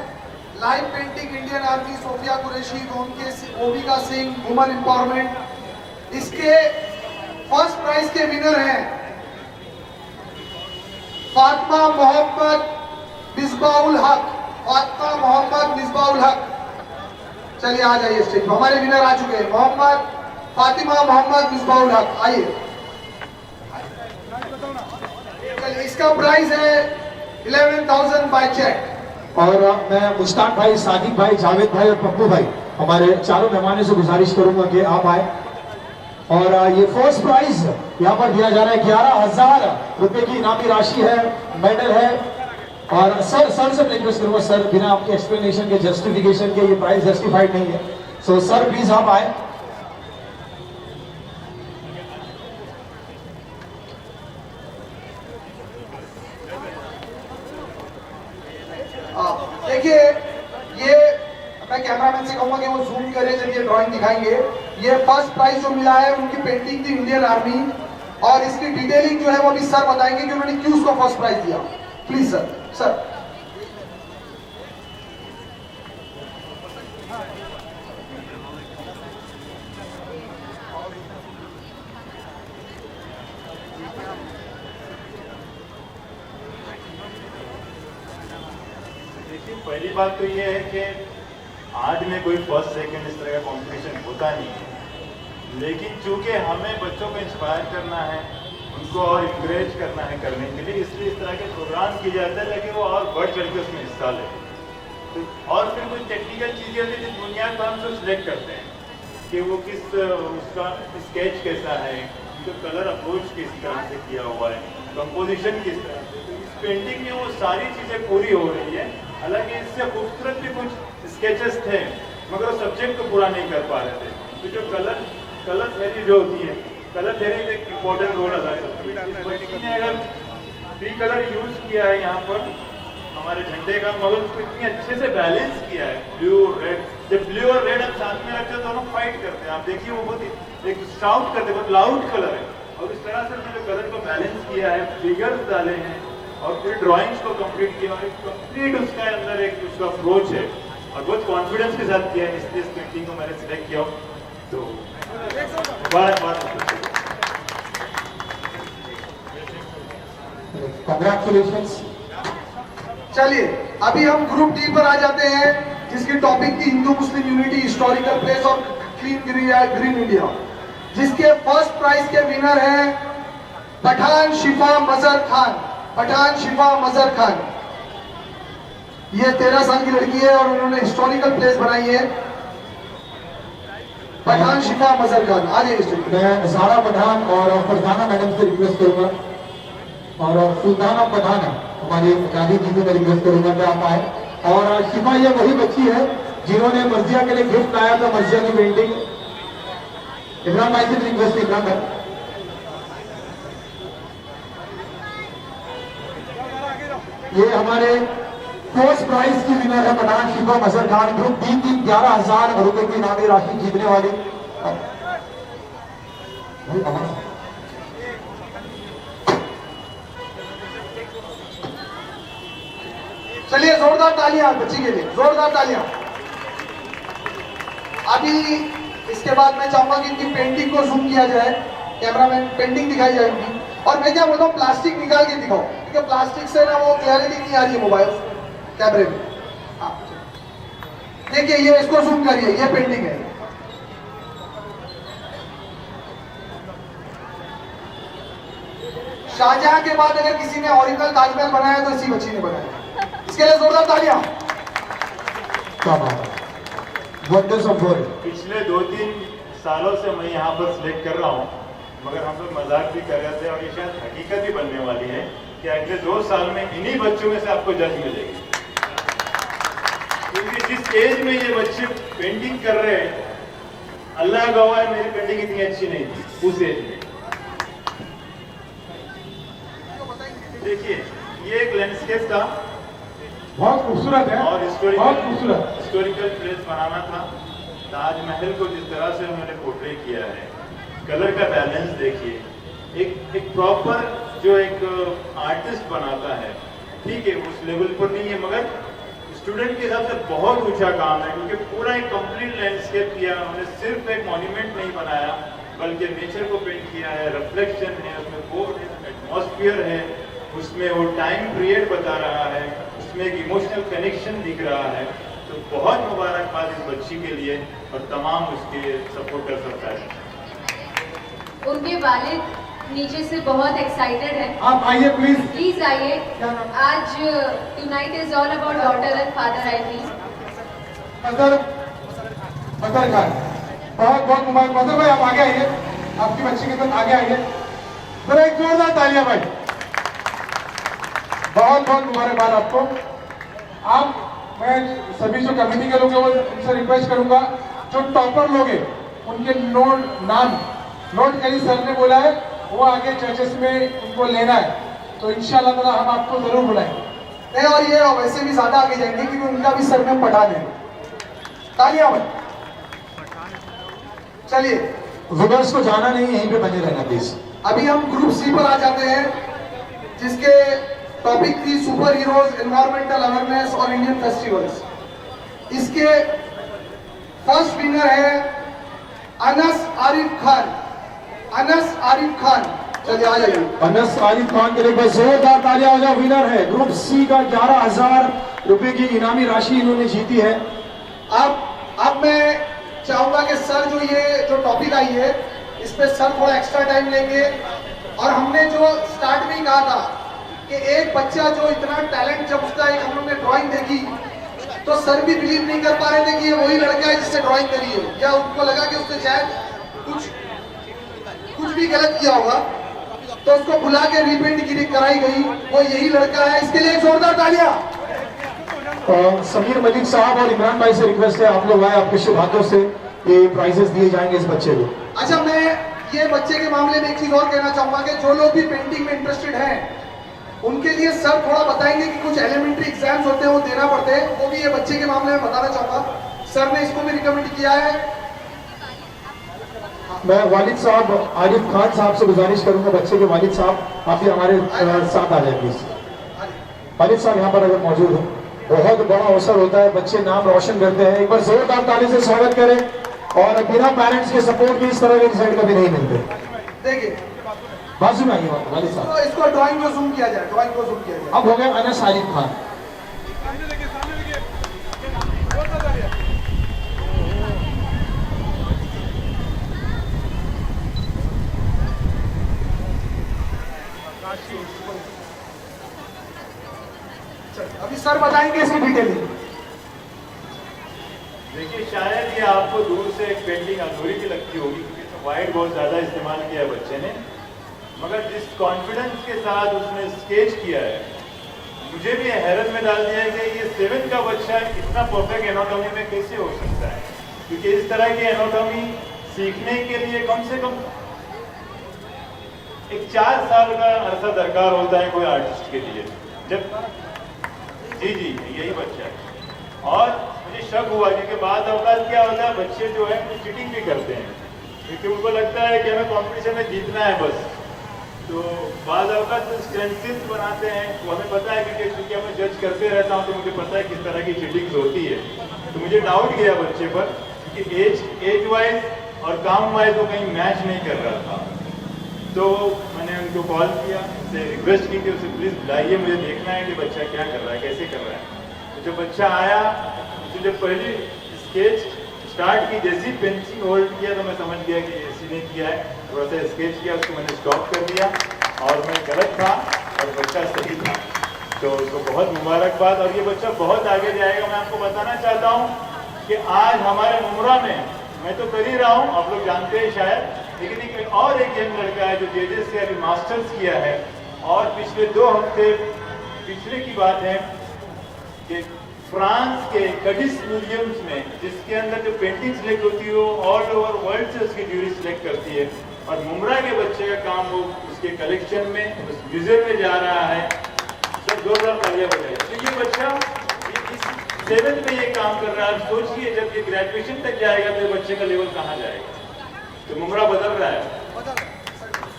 Live painting Indian army, Sofia Qureshi, Omika Singh, woman empowerment. इसके फर्स्ट प्राइज के विनर हैं फातिमा मोहम्मद मिसबाउल हक। फातिमा मोहम्मद मिसबाउल हक, चलिए आ जाइए स्टेज पर। हमारे विनर आ चुके हैं, फातिमा मोहम्मद मिसबाउल हक, आइए। चलिए इसका प्राइस है 11,000 बाय चेक। और मैं मुश्ताक भाई, सादिक भाई, जावेद भाई और पप्पू भाई, हमारे चारों मेहमानों से गुजारिश करूंगा कि आप आए। और ये फर्स्ट प्राइज यहाँ पर दिया जा रहा है, 11,000 रुपए की इनामी राशि है, मेडल है। और सर से मैं रिक्वेस्ट करूंगा, सर बिना आपके एक्सप्लेनेशन के, जस्टिफिकेशन के ये प्राइज जस्टिफाइड नहीं है। सो सर प्लीज आप आए। देखिए, ये मैं कैमरामैन से कहूंगा कि वो जूम करे जब ये ड्राइंग दिखाएंगे। ये फर्स्ट प्राइज जो मिला है उनकी पेंटिंग थी इंडियन आर्मी, और इसकी डिटेलिंग जो है वो अभी सर बताएंगे कि उन्होंने क्यों उसको फर्स्ट प्राइज दिया। Please sir. पहली बात तो ये है कि आर्ट में कोई फर्स्ट सेकंड इस तरह का कंपटीशन होता नहीं है, लेकिन चूंकि हमें बच्चों को इंस्पायर करना है, उनको और इंकरेज करना है करने के लिए, इसलिए इस तरह के प्रोग्राम किए जाते हैं ताकि वो और बढ़ चढ़ के उसमें हिस्सा लें। तो और फिर कुछ टेक्निकल चीज़ें होती है जिस बुनियाद पर हम सब सिलेक्ट करते हैं कि वो किस उसका स्केच कैसा है, उनका कलर अप्रोच किस तरह से किया हुआ है, कंपोजिशन किस तरह से। तो इस पेंटिंग में वो सारी चीज़ें पूरी हो रही है। हालांकि इससे खूबसूरत भी कुछ स्केचेस थे, मगर वो सब्जेक्ट को पूरा नहीं कर पा रहे थे। तो जो कलर थेरी जो होती है, कलर थेरी एक इम्पोर्टेंट रोल अदा करती है। इस बच्ची ने अगर 3 कलर यूज किया है यहाँ पर हमारे झंडे का, मगर उसको इतनी अच्छे से बैलेंस किया है, ब्लू रेड। जब ब्लू और रेड आप साथ में रखते हो दोनों फाइट करते हैं, आप देखिए वो बहुत एक शाउट करते हैं, बहुत लाउड कलर है। और इस तरह से उन्होंने कलर को बैलेंस किया है, फिगर्स डाले हैं और फिर ड्राइंग्स को कंप्लीट किया, और एक कंप्लीट उसका अंदर एक उसका अप्रोच है और बहुत कॉन्फिडेंस के साथ किया है। इसलिए इस पेंटिंग को मैंने सिलेक्ट किया। तो कंग्रेचुलेशंस। चलिए अभी हम ग्रुप डी पर आ जाते हैं, जिसकी टॉपिक थी Hindu Muslim unity, historical place और क्लीन ग्रीन इंडिया, जिसके फर्स्ट प्राइज के विनर हैं पठान शिफा मजहर खान। पठान शिफा मजहर खान, ये 13 साल की लड़की है और उन्होंने हिस्टोरिकल प्लेस बनाई है। पठान शिफा मजहर खान, आ जाइए। मैं ज़ारा पठान और फरजाना मैडम से रिक्वेस्ट करूंगा, और सुल्ताना पठान हमारी गांधी जी से रिक्वेस्ट करूंगा कि आप आए। और शिफा ये वही बच्ची है जिन्होंने मर्जिया के लिए गिफ्ट लाया था, मर्जिया की पेंटिंग। इमरान भाई से रिक्वेस्ट, इमरान भाई। ये हमारे फर्स्ट प्राइज की विनर है पठान शिफा मजहर खान, ग्रुप डी की 11,000 रुपए की इनामी राशि जीतने वाली। चलिए जोरदार तालियां बच्ची के लिए, जोरदार तालियां। अभी इसके बाद मैं चाहूंगा कि इनकी पेंटिंग को जूम किया जाए, कैमरामैन पेंटिंग दिखाई जाएगी। और मैं क्या बोलता हूँ, प्लास्टिक निकाल के दिखाओ, क्योंकि प्लास्टिक से ना वो क्लैरिटी नहीं आ रही है मोबाइल कैमरे में। देखिए ये, इसको जूम करिए, ये पेंटिंग है। शाहजहां के बाद अगर किसी ने ओरिजिनल ताजमहल बनाया तो इसी बच्ची ने बनाया। इसके लिए जोरदार तालियां। Wonders of world. पिछले 2-3 सालों से मैं यहाँ पर सिलेक्ट कर रहा हूँ, मगर हम लोग मजाक भी कर रहे थे और ये शायद हकीकत भी बनने वाली है कि अगले 2 साल में इन्हीं बच्चों में से आपको जज मिलेगी। क्योंकि जिस एज में ये बच्चे पेंटिंग कर रहे हैं, अल्लाह गवाह है मेरी पेंटिंग इतनी अच्छी नहीं थी उस एज में। देखिए ये एक लैंडस्केप था, बहुत खूबसूरत है और बहुत खूबसूरत हिस्टोरिकल प्लेस बनाना था। ताजमहल को जिस तरह से उन्होंने पोर्ट्रे किया है, कलर का बैलेंस देखिए, एक प्रॉपर जो एक आर्टिस्ट बनाता है, ठीक है उस लेवल पर नहीं है, मगर स्टूडेंट के हिसाब से बहुत ऊंचा काम है, क्योंकि पूरा एक कंप्लीट लैंडस्केप किया उन्होंने। सिर्फ एक मॉन्यूमेंट नहीं बनाया, बल्कि नेचर को पेंट किया है, रिफ्लेक्शन है उसमें, बोर्ड है, एटमॉस्फेयर है उसमें, वो टाइम पीरियड बता रहा है उसमें, एक इमोशनल कनेक्शन दिख रहा है। तो बहुत मुबारकबाद इस बच्ची के लिए और तमाम उसके सपोर्टर सब है। उनके वालिद नीचे से बहुत एक्साइटेड है। आप आइए प्लीज। प्लीज आइए। आज tonight is all about daughter and father I think. Mother Khan, बहुत बहुत मुबारक। मदर भाई आप आगे आइए, आपकी बच्ची के साथ आगे आइए। जरा एक जोरदार तालियां भाई। बहुत बहुत मुबारकबाद आपको। आप, मैं सभी जो कमेटी के लोग हैं उनसे रिक्वेस्ट करूंगा, जो टॉपर लोग हैं उनके नाम नोट करिए। सर ने बोला है वो आगे चर्चेस में उनको लेना है, तो इंशाल्लाह ताला हम आपको जरूर बुलाएंगे। नहीं, और ये वैसे भी ज्यादा आगे जाएंगे क्योंकि उनका भी सर में पढ़ा दें। तालियां भाई। चलिए, विनर्स को जाना नहीं, यहीं पे बने रहना प्लीज। अभी हम ग्रुप सी पर आ जाते हैं, जिसके टॉपिक थी सुपर हीरोज, एनवायरमेंटल अवेयरनेस और इंडियन फेस्टिवल्स। इसके फर्स्ट विनर है अनस आरिफ खान। अनस आरिफ खान, चलिए आ जाइए। अनस आरिफ खान के लिए बस जोरदार तालियां हो जाओ। विनर है ग्रुप सी का 11,000 रुपए की इनामी राशि इन्होंने जीती है। अब मैं चाहूंगा कि सर जो टॉपिक आई है इस पे सर थोड़ा एक्स्ट्रा टाइम लेंगे। और हमने जो स्टार्ट में ही कहा था कि एक बच्चा जो इतना टैलेंट, जब उसका एक हम लोग ने ड्राइंग देखी तो सर भी बिलीव नहीं कर पा रहे थे कि ये वही लड़का है जिससे ड्राइंग करी है, या उनको लगा कि उसने शायद कुछ भी गलत किया होगा, तो उसको बुला के रीपेंट कराई गई, वो यही लड़का है। इसके लिए जोरदार तालियां। समीर मलिक साहब और इमरान भाई से रिक्वेस्ट है, आप लोग आए, आपके शुभ हाथों से ये प्राइजेस दिए जाएंगे इस बच्चे को। अच्छा, मैं ये बच्चे के मामले में एक चीज और कहना चाहूंगा कि जो लोग भी पेंटिंग में इंटरेस्टेड हैं उनके लिए सर थोड़ा बताएंगे कि कुछ एलिमेंट्री एग्जाम्स होते हैं वो देना पड़ते हैं, वो भी ये बच्चे के मामले में बताना चाहूंगा। सर ने इसको भी रिकमेंड किया है। मैं वालिद साहब आरिफ खान साहब से गुजारिश करूंगा, बच्चे के वालिद साहब आप भी हमारे साथ आ जाए प्लीज। वालिद साहब यहाँ पर अगर मौजूद हो, बहुत बड़ा अवसर होता है, बच्चे नाम रोशन करते हैं। एक बार जोरदार ताली से स्वागत करें। और बिना पेरेंट्स के सपोर्ट के इस तरह के रिजल्ट कभी नहीं मिलते। देखिए बाजू में आइए वालिद साहब। तो इसको ड्राइंग को जूम किया जाए, ड्राइंग को जूम किया जाए। अब हो गए अनस आरिफ खान। अभी सर बताएंगे इसकी डिटेलिंग। देखिए, शायद ये आपको दूर से एक पेंटिंग अधूरी की लगती होगी क्योंकि वाइट बहुत ज़्यादा इस्तेमाल किया है बच्चे ने, मगर जिस कॉन्फिडेंस के साथ उसने स्केच किया है, मुझे भी हैरत में डाल दिया है कि ये 7th का बच्चा इतना परफेक्ट एनाटॉमी में कैसे हो सकता है। क्योंकि इस तरह की एनाटॉमी सीखने के लिए कम से कम एक 4 साल का अरसा दरकार होता है कोई आर्टिस्ट के लिए। जब जी यही बच्चा है। और मुझे शक हुआ क्योंकि बाद अवकाश क्या होता है, बच्चे जो है वो चीटिंग भी करते हैं क्योंकि उनको लगता है कि हमें कंपटीशन में जीतना है बस। तो बाद अवकाश स्ट्रेंथ्स बनाते हैं, तो हमें पता है क्योंकि मैं जज करते रहता हूँ तो मुझे पता है किस तरह की चीटिंग्स होती है। तो मुझे डाउट गया बच्चे पर कि एज वाइज और काम वाइज वो कहीं मैच नहीं कर रहा था। तो मैंने उनको कॉल किया, उनसे रिक्वेस्ट की कि उसे प्लीज़ बुलाइए, मुझे देखना है कि बच्चा क्या कर रहा है, कैसे कर रहा है। तो जब बच्चा आया, तो जब पहली स्केच स्टार्ट की, जैसे ही पेंसिल होल्ड किया तो मैं समझ गया कि ऐसे नहीं किया है। थोड़ा सा स्केच किया, उसको मैंने स्टॉप कर दिया और मैं गलत था और बच्चा सही था। तो उसको बहुत मुबारकबाद। और ये बच्चा बहुत आगे जाएगा। मैं आपको बताना चाहता हूँ कि आज हमारे मुमरा में, मैं तो कर ही रहा हूँ, आप लोग जानते हैं शायद, लेकिन एक यंग लड़का है जो जेजे से अभी मास्टर्स किया है। और पिछले 2 हफ्ते पिछले की बात है कि फ्रांस के कडिस म्यूजियम्स में, जिसके अंदर जो पेंटिंग सिलेक्ट होती है वो ऑल ओवर वर्ल्ड से उसकी ज्यूरी सिलेक्ट करती है, और मुमरा के बच्चे का काम वो उसके कलेक्शन में उस म्यूजियम में जा रहा है। तो जोरदार तालियां बजाइए। तो ये बच्चा इस 7th में ये काम कर रहा है। सोचिए जब ये ग्रेजुएशन तक जाएगा तो ये बच्चे का लेवल कहाँ जाएगा। तो मुमरा बदल रहा है।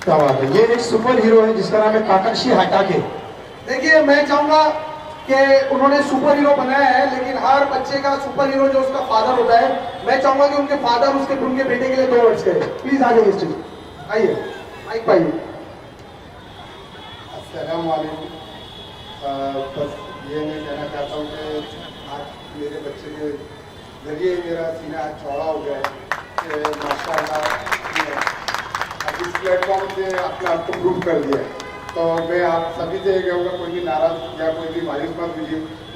क्या बात है। ये एक सुपर हीरो है जिसका नाम है काकाशी हाटाके। देखिए, मैं चाहूंगा कि उन्होंने सुपर हीरो बनाया है, लेकिन हर बच्चे का सुपर हीरो जो उसका फादर होता है, मैं चाहूंगा कि उनके फादर उनके बेटे के लिए 2 वर्ड्स करें। प्लीज आ जाइए स्टेज, आइए माइक पाइए। अस्सलाम वालेकुम। बस ये मैं कहना चाहता हूँ कि आज मेरे बच्चे के जरिए मेरा सीना चौड़ा हो गया है कि माशाअल्लाह इस प्लेटफॉर्म से अपने आप को प्रूव कर दिया है। तो मैं आप सभी से ये कहूँगा, कोई भी नाराज या कोई भी मायूस मत हुई।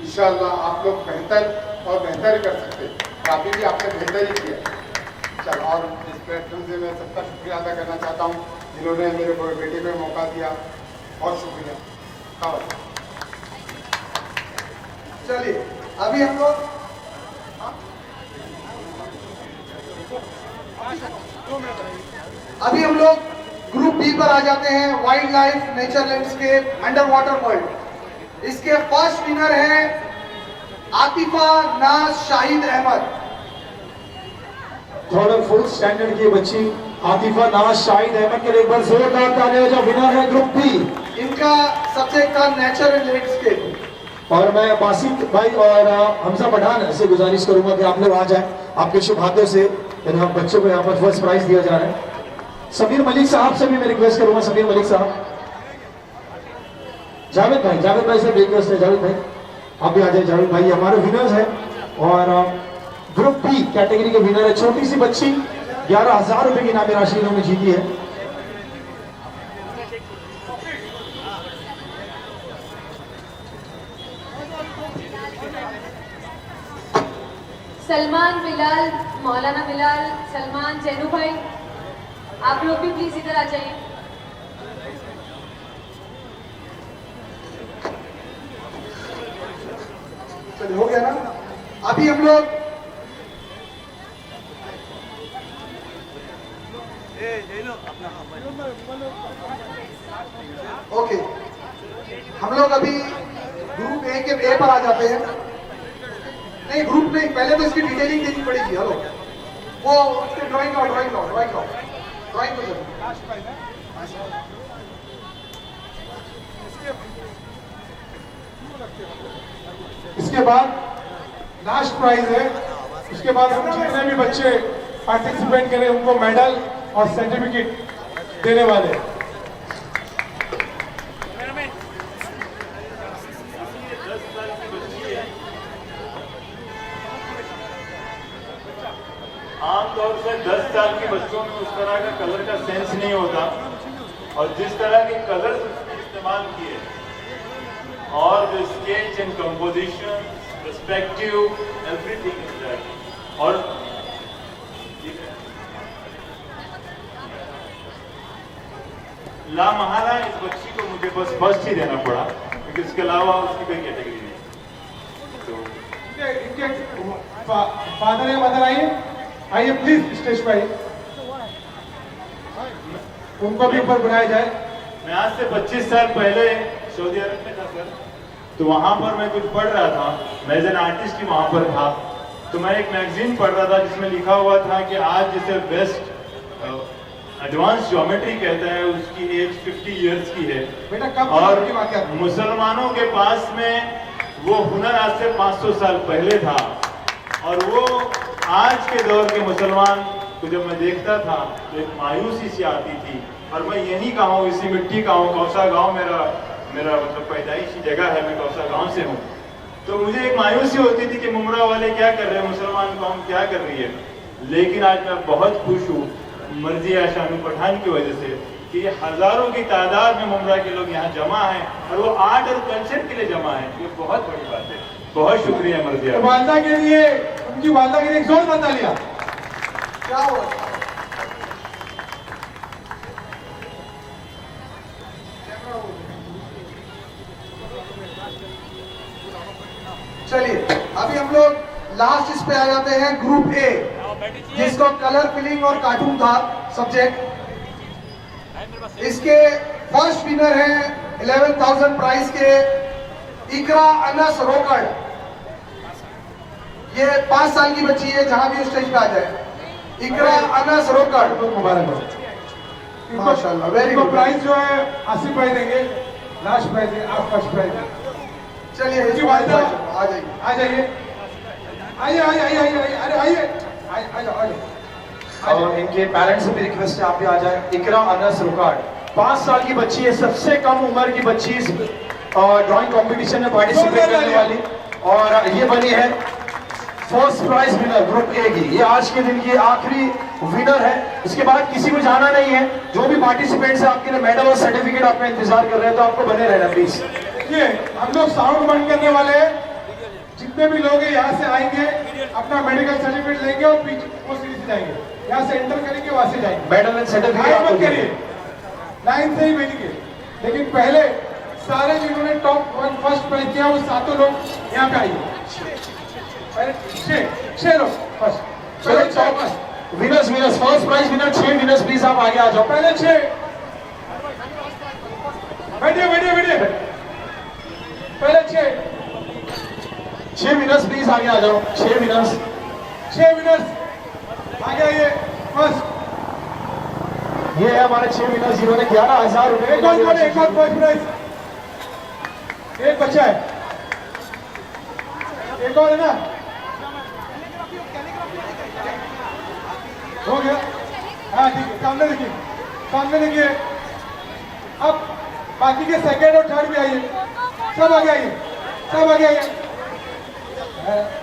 इंशाल्लाह आप लोग बेहतर और बेहतर ही कर सकते हैं। अभी भी आपने बेहतर ही किया। चल, और इस प्लेटफॉर्म से मैं सबका शुक्रिया अदा करना चाहता हूँ जिन्होंने मेरे बेटे को मौका दिया। बहुत शुक्रिया। चलिए अभी हम लोग ग्रुप बी पर आ जाते हैं। Wild life, nature landscape, under water world. इसके फर्स्ट विनर हैं आतिफा नाज शाहिद अहमद। थर्ड और फोर्थ स्टैंडर्ड की बच्ची आतिफा नाज शाहिद अहमद के लिए एक बार जोरदार तालियां हो। जो विनर है ग्रुप बी, इनका सब्जेक्ट था नेचर एंड लैंडस्केप। और मैं बासित भाई और हमजा पठान से गुजारिश करूंगा कि आप लोग आ जाए। आपके शुभ हाथों से इन बच्चों को यहाँ पर फर्स्ट प्राइज दिया जा रहा है। समीर मलिक साहब से भी मैं रिक्वेस्ट करूंगा। समीर मलिक साहब, जावेद भाई से रिक्वेस्ट है। जावेद भाई आप भी आ जाए। जावेद भाई हमारे विनर्स हैं और ग्रुप बी कैटेगरी के विनर है। छोटी सी बच्ची 11,000 रुपए की इनामी राशि इन्होंने जीती है। सलमान बिलाल, मौलाना बिलाल, सलमान, जैनू भाई, आप लोग भी प्लीज इधर आ जाइए। चलिए हो गया ना। अभी हम लोग ओके, हम लोग अभी ग्रुप ए पर आ जाते हैं। नहीं ग्रुप नहीं, पहले तो इसकी डिटेलिंग देनी पड़ेगी। हेलो, वो उसके ड्राइंग को इसके बाद लास्ट प्राइज है। उसके बाद हम जितने भी बच्चे पार्टिसिपेट करें उनको मेडल और सर्टिफिकेट देने वाले हैं। आमतौर से 10 साल के बच्चों में उस तरह का कलर का सेंस नहीं होता, और जिस तरह के कलर्स उसने इस्तेमाल किए और जो sketch and composition, perspective, everything is that. और लामहला इस बच्ची को मुझे बस फर्स्ट ही देना पड़ा, क्योंकि इसके अलावा उसकी कोई कैटेगरी नहीं। तो इनके फादर या मदर आइए प्लीज स्टेज पर आइए, उनको भी ऊपर बुलाया जाए। मैं आज से 25 साल पहले सऊदी अरब में था सर, तो वहाँ पर मैं कुछ पढ़ रहा था। मैं एज एन आर्टिस्ट ही वहाँ पर था, तो मैं एक मैगजीन पढ़ रहा था जिसमें लिखा हुआ था कि आज जिसे बेस्ट एडवांस ज्योमेट्री कहता है उसकी एज 50 इयर्स की है। बेटा कब और की बात है? मुसलमानों के पास में वो हुनर आज से 500 साल पहले था, और वो आज के दौर के मुसलमान को जब मैं देखता था तो एक मायूसी सी आती थी। और मैं यहीं का हूँ, इसी मिट्टी का हूँ। कौसा गांव मेरा मतलब पैदाइशी जगह है, मैं कौसा गांव से हूँ। तो मुझे एक मायूसी होती थी कि मुमरा वाले क्या कर रहे हैं, मुसलमान कौम क्या कर रही है। लेकिन आज मैं बहुत खुश हूँ मर्जिया शानू पठान की वजह से कि हजारों की तादाद में मुमरा के लोग यहाँ जमा हैं, और वो आर्ट और कल्चर के लिए जमा है। ये बहुत बड़ी बात है। बहुत शुक्रिया मर्जिया। तो वालदा के लिए, उनकी वालदा के लिए एक जोरदार तालियां। क्या हुआ? चलिए अभी हम लोग लास्ट इस पे आ जाते हैं, ग्रुप ए, जिसको कलर फिलिंग और कार्टून था सब्जेक्ट। इसके फर्स्ट विनर हैं 11,000 प्राइस के इकरा अनस रोकड़। ये 5 साल की बच्ची है, जहां भी स्टेज पे आ जाए। इकरा अनस रोकड़, मुबारक। माशाल्लाह, वेरी गुड। प्राइस जो है 80 प्राइस देंगे, लास्ट प्राइस है, आप फर्स्ट प्राइस है। चलिए इसकी वालदा आ जाइए, आ जाइए, आइए आइए आइए आइए अरे आइए आ जाओ। और इनके पेरेंट्स से भी रिक्वेस्ट है आप भी आ जाए। इकरा अनस रुकाड़ 5 साल की बच्ची है, सबसे कम उम्र की बच्ची इस ड्राइंग कंपटीशन में पार्टिसिपेट करने वाली, और ये बनी है first prize winner group A की। ये आज के दिन की आखिरी विनर है। इसके बाद किसी को जाना नहीं है। जो भी पार्टिसिपेंट्स है आपके लिए मेडल और सर्टिफिकेट आपका इंतजार कर रहे हैं, तो आपको बने रहना प्लीज। देखिए हम लोग साउंड बंद करने वाले हैं। जितने भी लोग हैं यहाँ से आएंगे, अपना मेडिकल सर्टिफिकेट लेंगे और पीछे वो सीढ़ी से जाएंगे। यहाँ से एंटर करेंगे, वहां से जाएंगे। मेडल एंड सर्टिफिकेट लाइन आपको मत करिए, लाइन से ही भेजेंगे। लेकिन पहले सारे जिन्होंने टॉप 1 फर्स्ट प्राइज किया, वो सातों लोग यहाँ पे आइए। पहले छह लोग फर्स्ट, पहले छह first. Winners first prize winner 6 winners please आप आगे आ जाओ। पहले 6 बैठिए। पहले 6 विनर्स प्लीज आगे आ जाओ। 6 विनर्स आगे आइए। फर्स्ट ये है हमारे 6 विनर्स जिन्होंने 11,000 रुपए। एक और फर्स्ट प्राइज, एक बच्चा है, एक और है ना, हो गया। हाँ ठीक है, सामने देखिए। अब बाकी के सेकंड और थर्ड भी आइए। सब आगे आइए।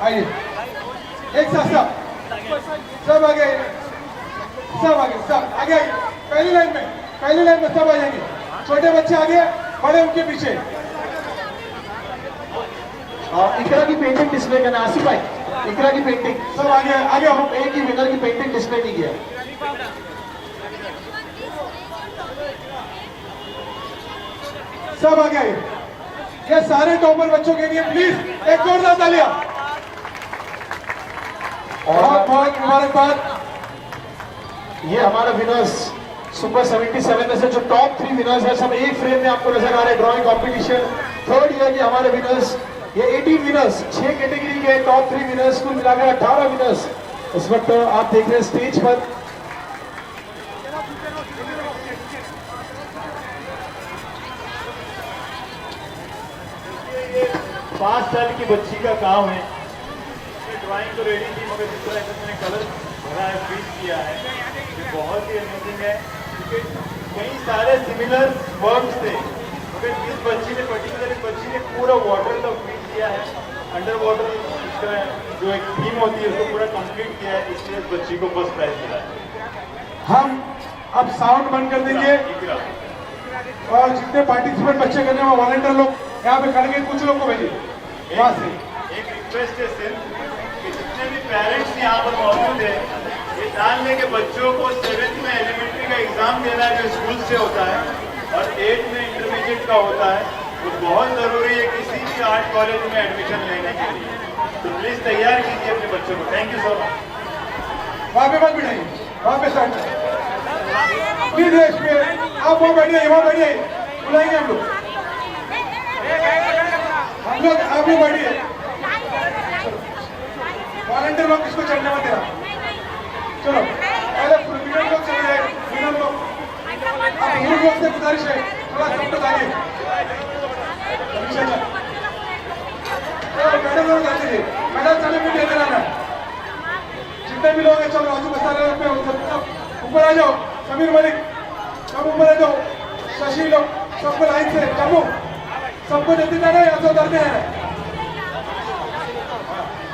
आइए एक साथ सब आगे आइए। सब आगे आइए। पहली लाइन में सब आ जाएंगे। छोटे बच्चे आगे, बड़े उनके पीछे। इकरा की पेंटिंग डिस्प्ले करना आसिफ भाई। इकरा की पेंटिंग सब आगे हम एक ही विनर की पेंटिंग डिस्प्ले नहीं किया। सब आगे आइए। ये सारे टॉपर बच्चों के लिए प्लीज एक जोरदार तालियां। बहुत मुबारकबाद। ये हमारे विनर्स सुपर 77 में से जो टॉप 3 विनर्स हैं, सब एक फ्रेम में आपको नजर आ रहे हैं। ड्राइंग कंपटीशन थर्ड ईयर के हमारे विनर्स, ये 18 विनर्स, 6 कैटेगरी के टॉप 3 विनर्स, कुल मिलाकर 18 विनर्स इस वक्त आप देख रहे हैं स्टेज पर। 5 साल की बच्ची का काम है। ड्राइंग तो रेडी थी, मगर जिस तरह से मैंने कलर भरा है, फीड किया है, ये बहुत ही अमेजिंग है। क्योंकि कई सारे सिमिलर वर्क्स थे, मगर इस बच्ची ने पूरा वाटर का फीड किया है। अंडर वाटर जो एक थीम होती है उसको पूरा कंप्लीट किया है, इसलिए इस बच्ची को फर्स्ट प्राइज मिला है। हम अब साउंड बंद कर देंगे और जितने पार्टिसिपेंट बच्चे करने वाले वॉलंटियर लोग यहाँ पे खड़े, कुछ लोग को भेजिए वहाँ से। एक रिक्वेस्ट है सिर्फ कि जितने भी पेरेंट्स यहाँ पर मौजूद है, ये जान लें कि बच्चों को 7th में एलिमेंट्री का एग्जाम देना है, जो स्कूल से होता है, और 8th में इंटरमीडिएट का होता है। वो बहुत जरूरी है किसी भी आर्ट कॉलेज में एडमिशन लेने के लिए। तो प्लीज तैयार कीजिए अपने बच्चों को। Thank you so much. वहाँ पे मत बिठाइए, वहाँ पे साइड प्लीज। आप वहाँ बैठिए, बुलाएंगे हम लोग। आप लोग बैठिए। वॉलंटियर लोग किसको चढ़ने मत देना। चलो पहले विनर लोग चले जाए। विनर लोग से गुजारिश है, थोड़ा सब बताइए। मैडम लोग जाते हैं, मैडम सर्टिफिकेट लेते रहना। जितने भी लोग हैं, चलो आजू बसारे पे ऊपर आ जाओ। समीर मलिक सब ऊपर आ जाओ। शशि लोग सबको लाइन से, चलो सबको देते जाना, यहाँ से उतरते रहना।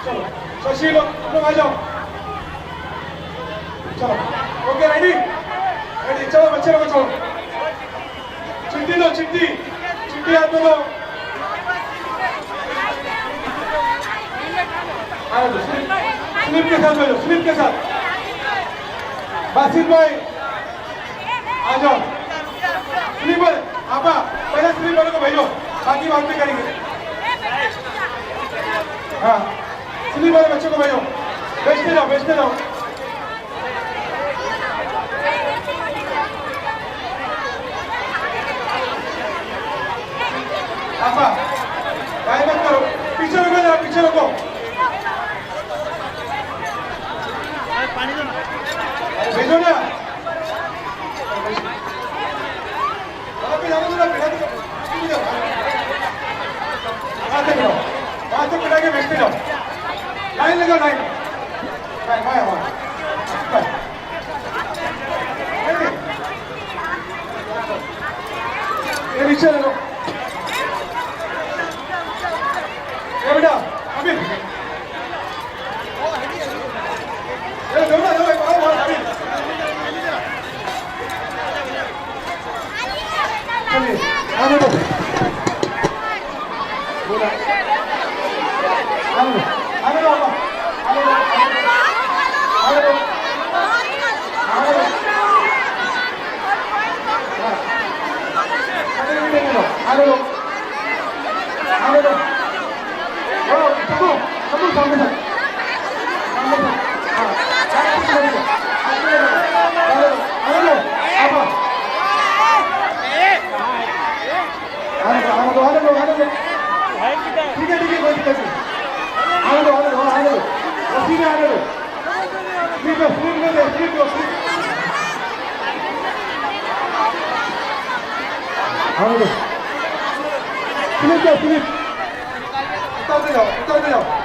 चलो शशि लोग आ जाओ। चलो ओके, रेडी। चलो बच्चे लोग चलो। चिट्ठी लो, चिट्ठी हाथ में लो। स्लिप के साथ भेजो, स्लिप के साथ। बासित भाई आ जाओ। स्लिप आपा पहले स्लिप वाले को भेजो, बाकी बाद में करेंगे। हाँ स्लिप वाले बच्चों को भेजो। भेजते जाओ। आपा गाय मत करो, पीछे रुको जरा, पीछे रुको। भेजो ना। वहां से पिटा के भेजते जाओ। लाइन लगाओ, लाइन ये नीचे ले लो। बेटा अभी दो ना, अभी कपूर सामने सर, सामने सर, हाँ, आगे बढ़िए, आगे बढ़ो, आप आने दो, ठीक है कोई दिक्कत नहीं, आने दो, रस्सी में आने दो, स्लीप में दे, आने दो, स्लीप, उतर दे जाओ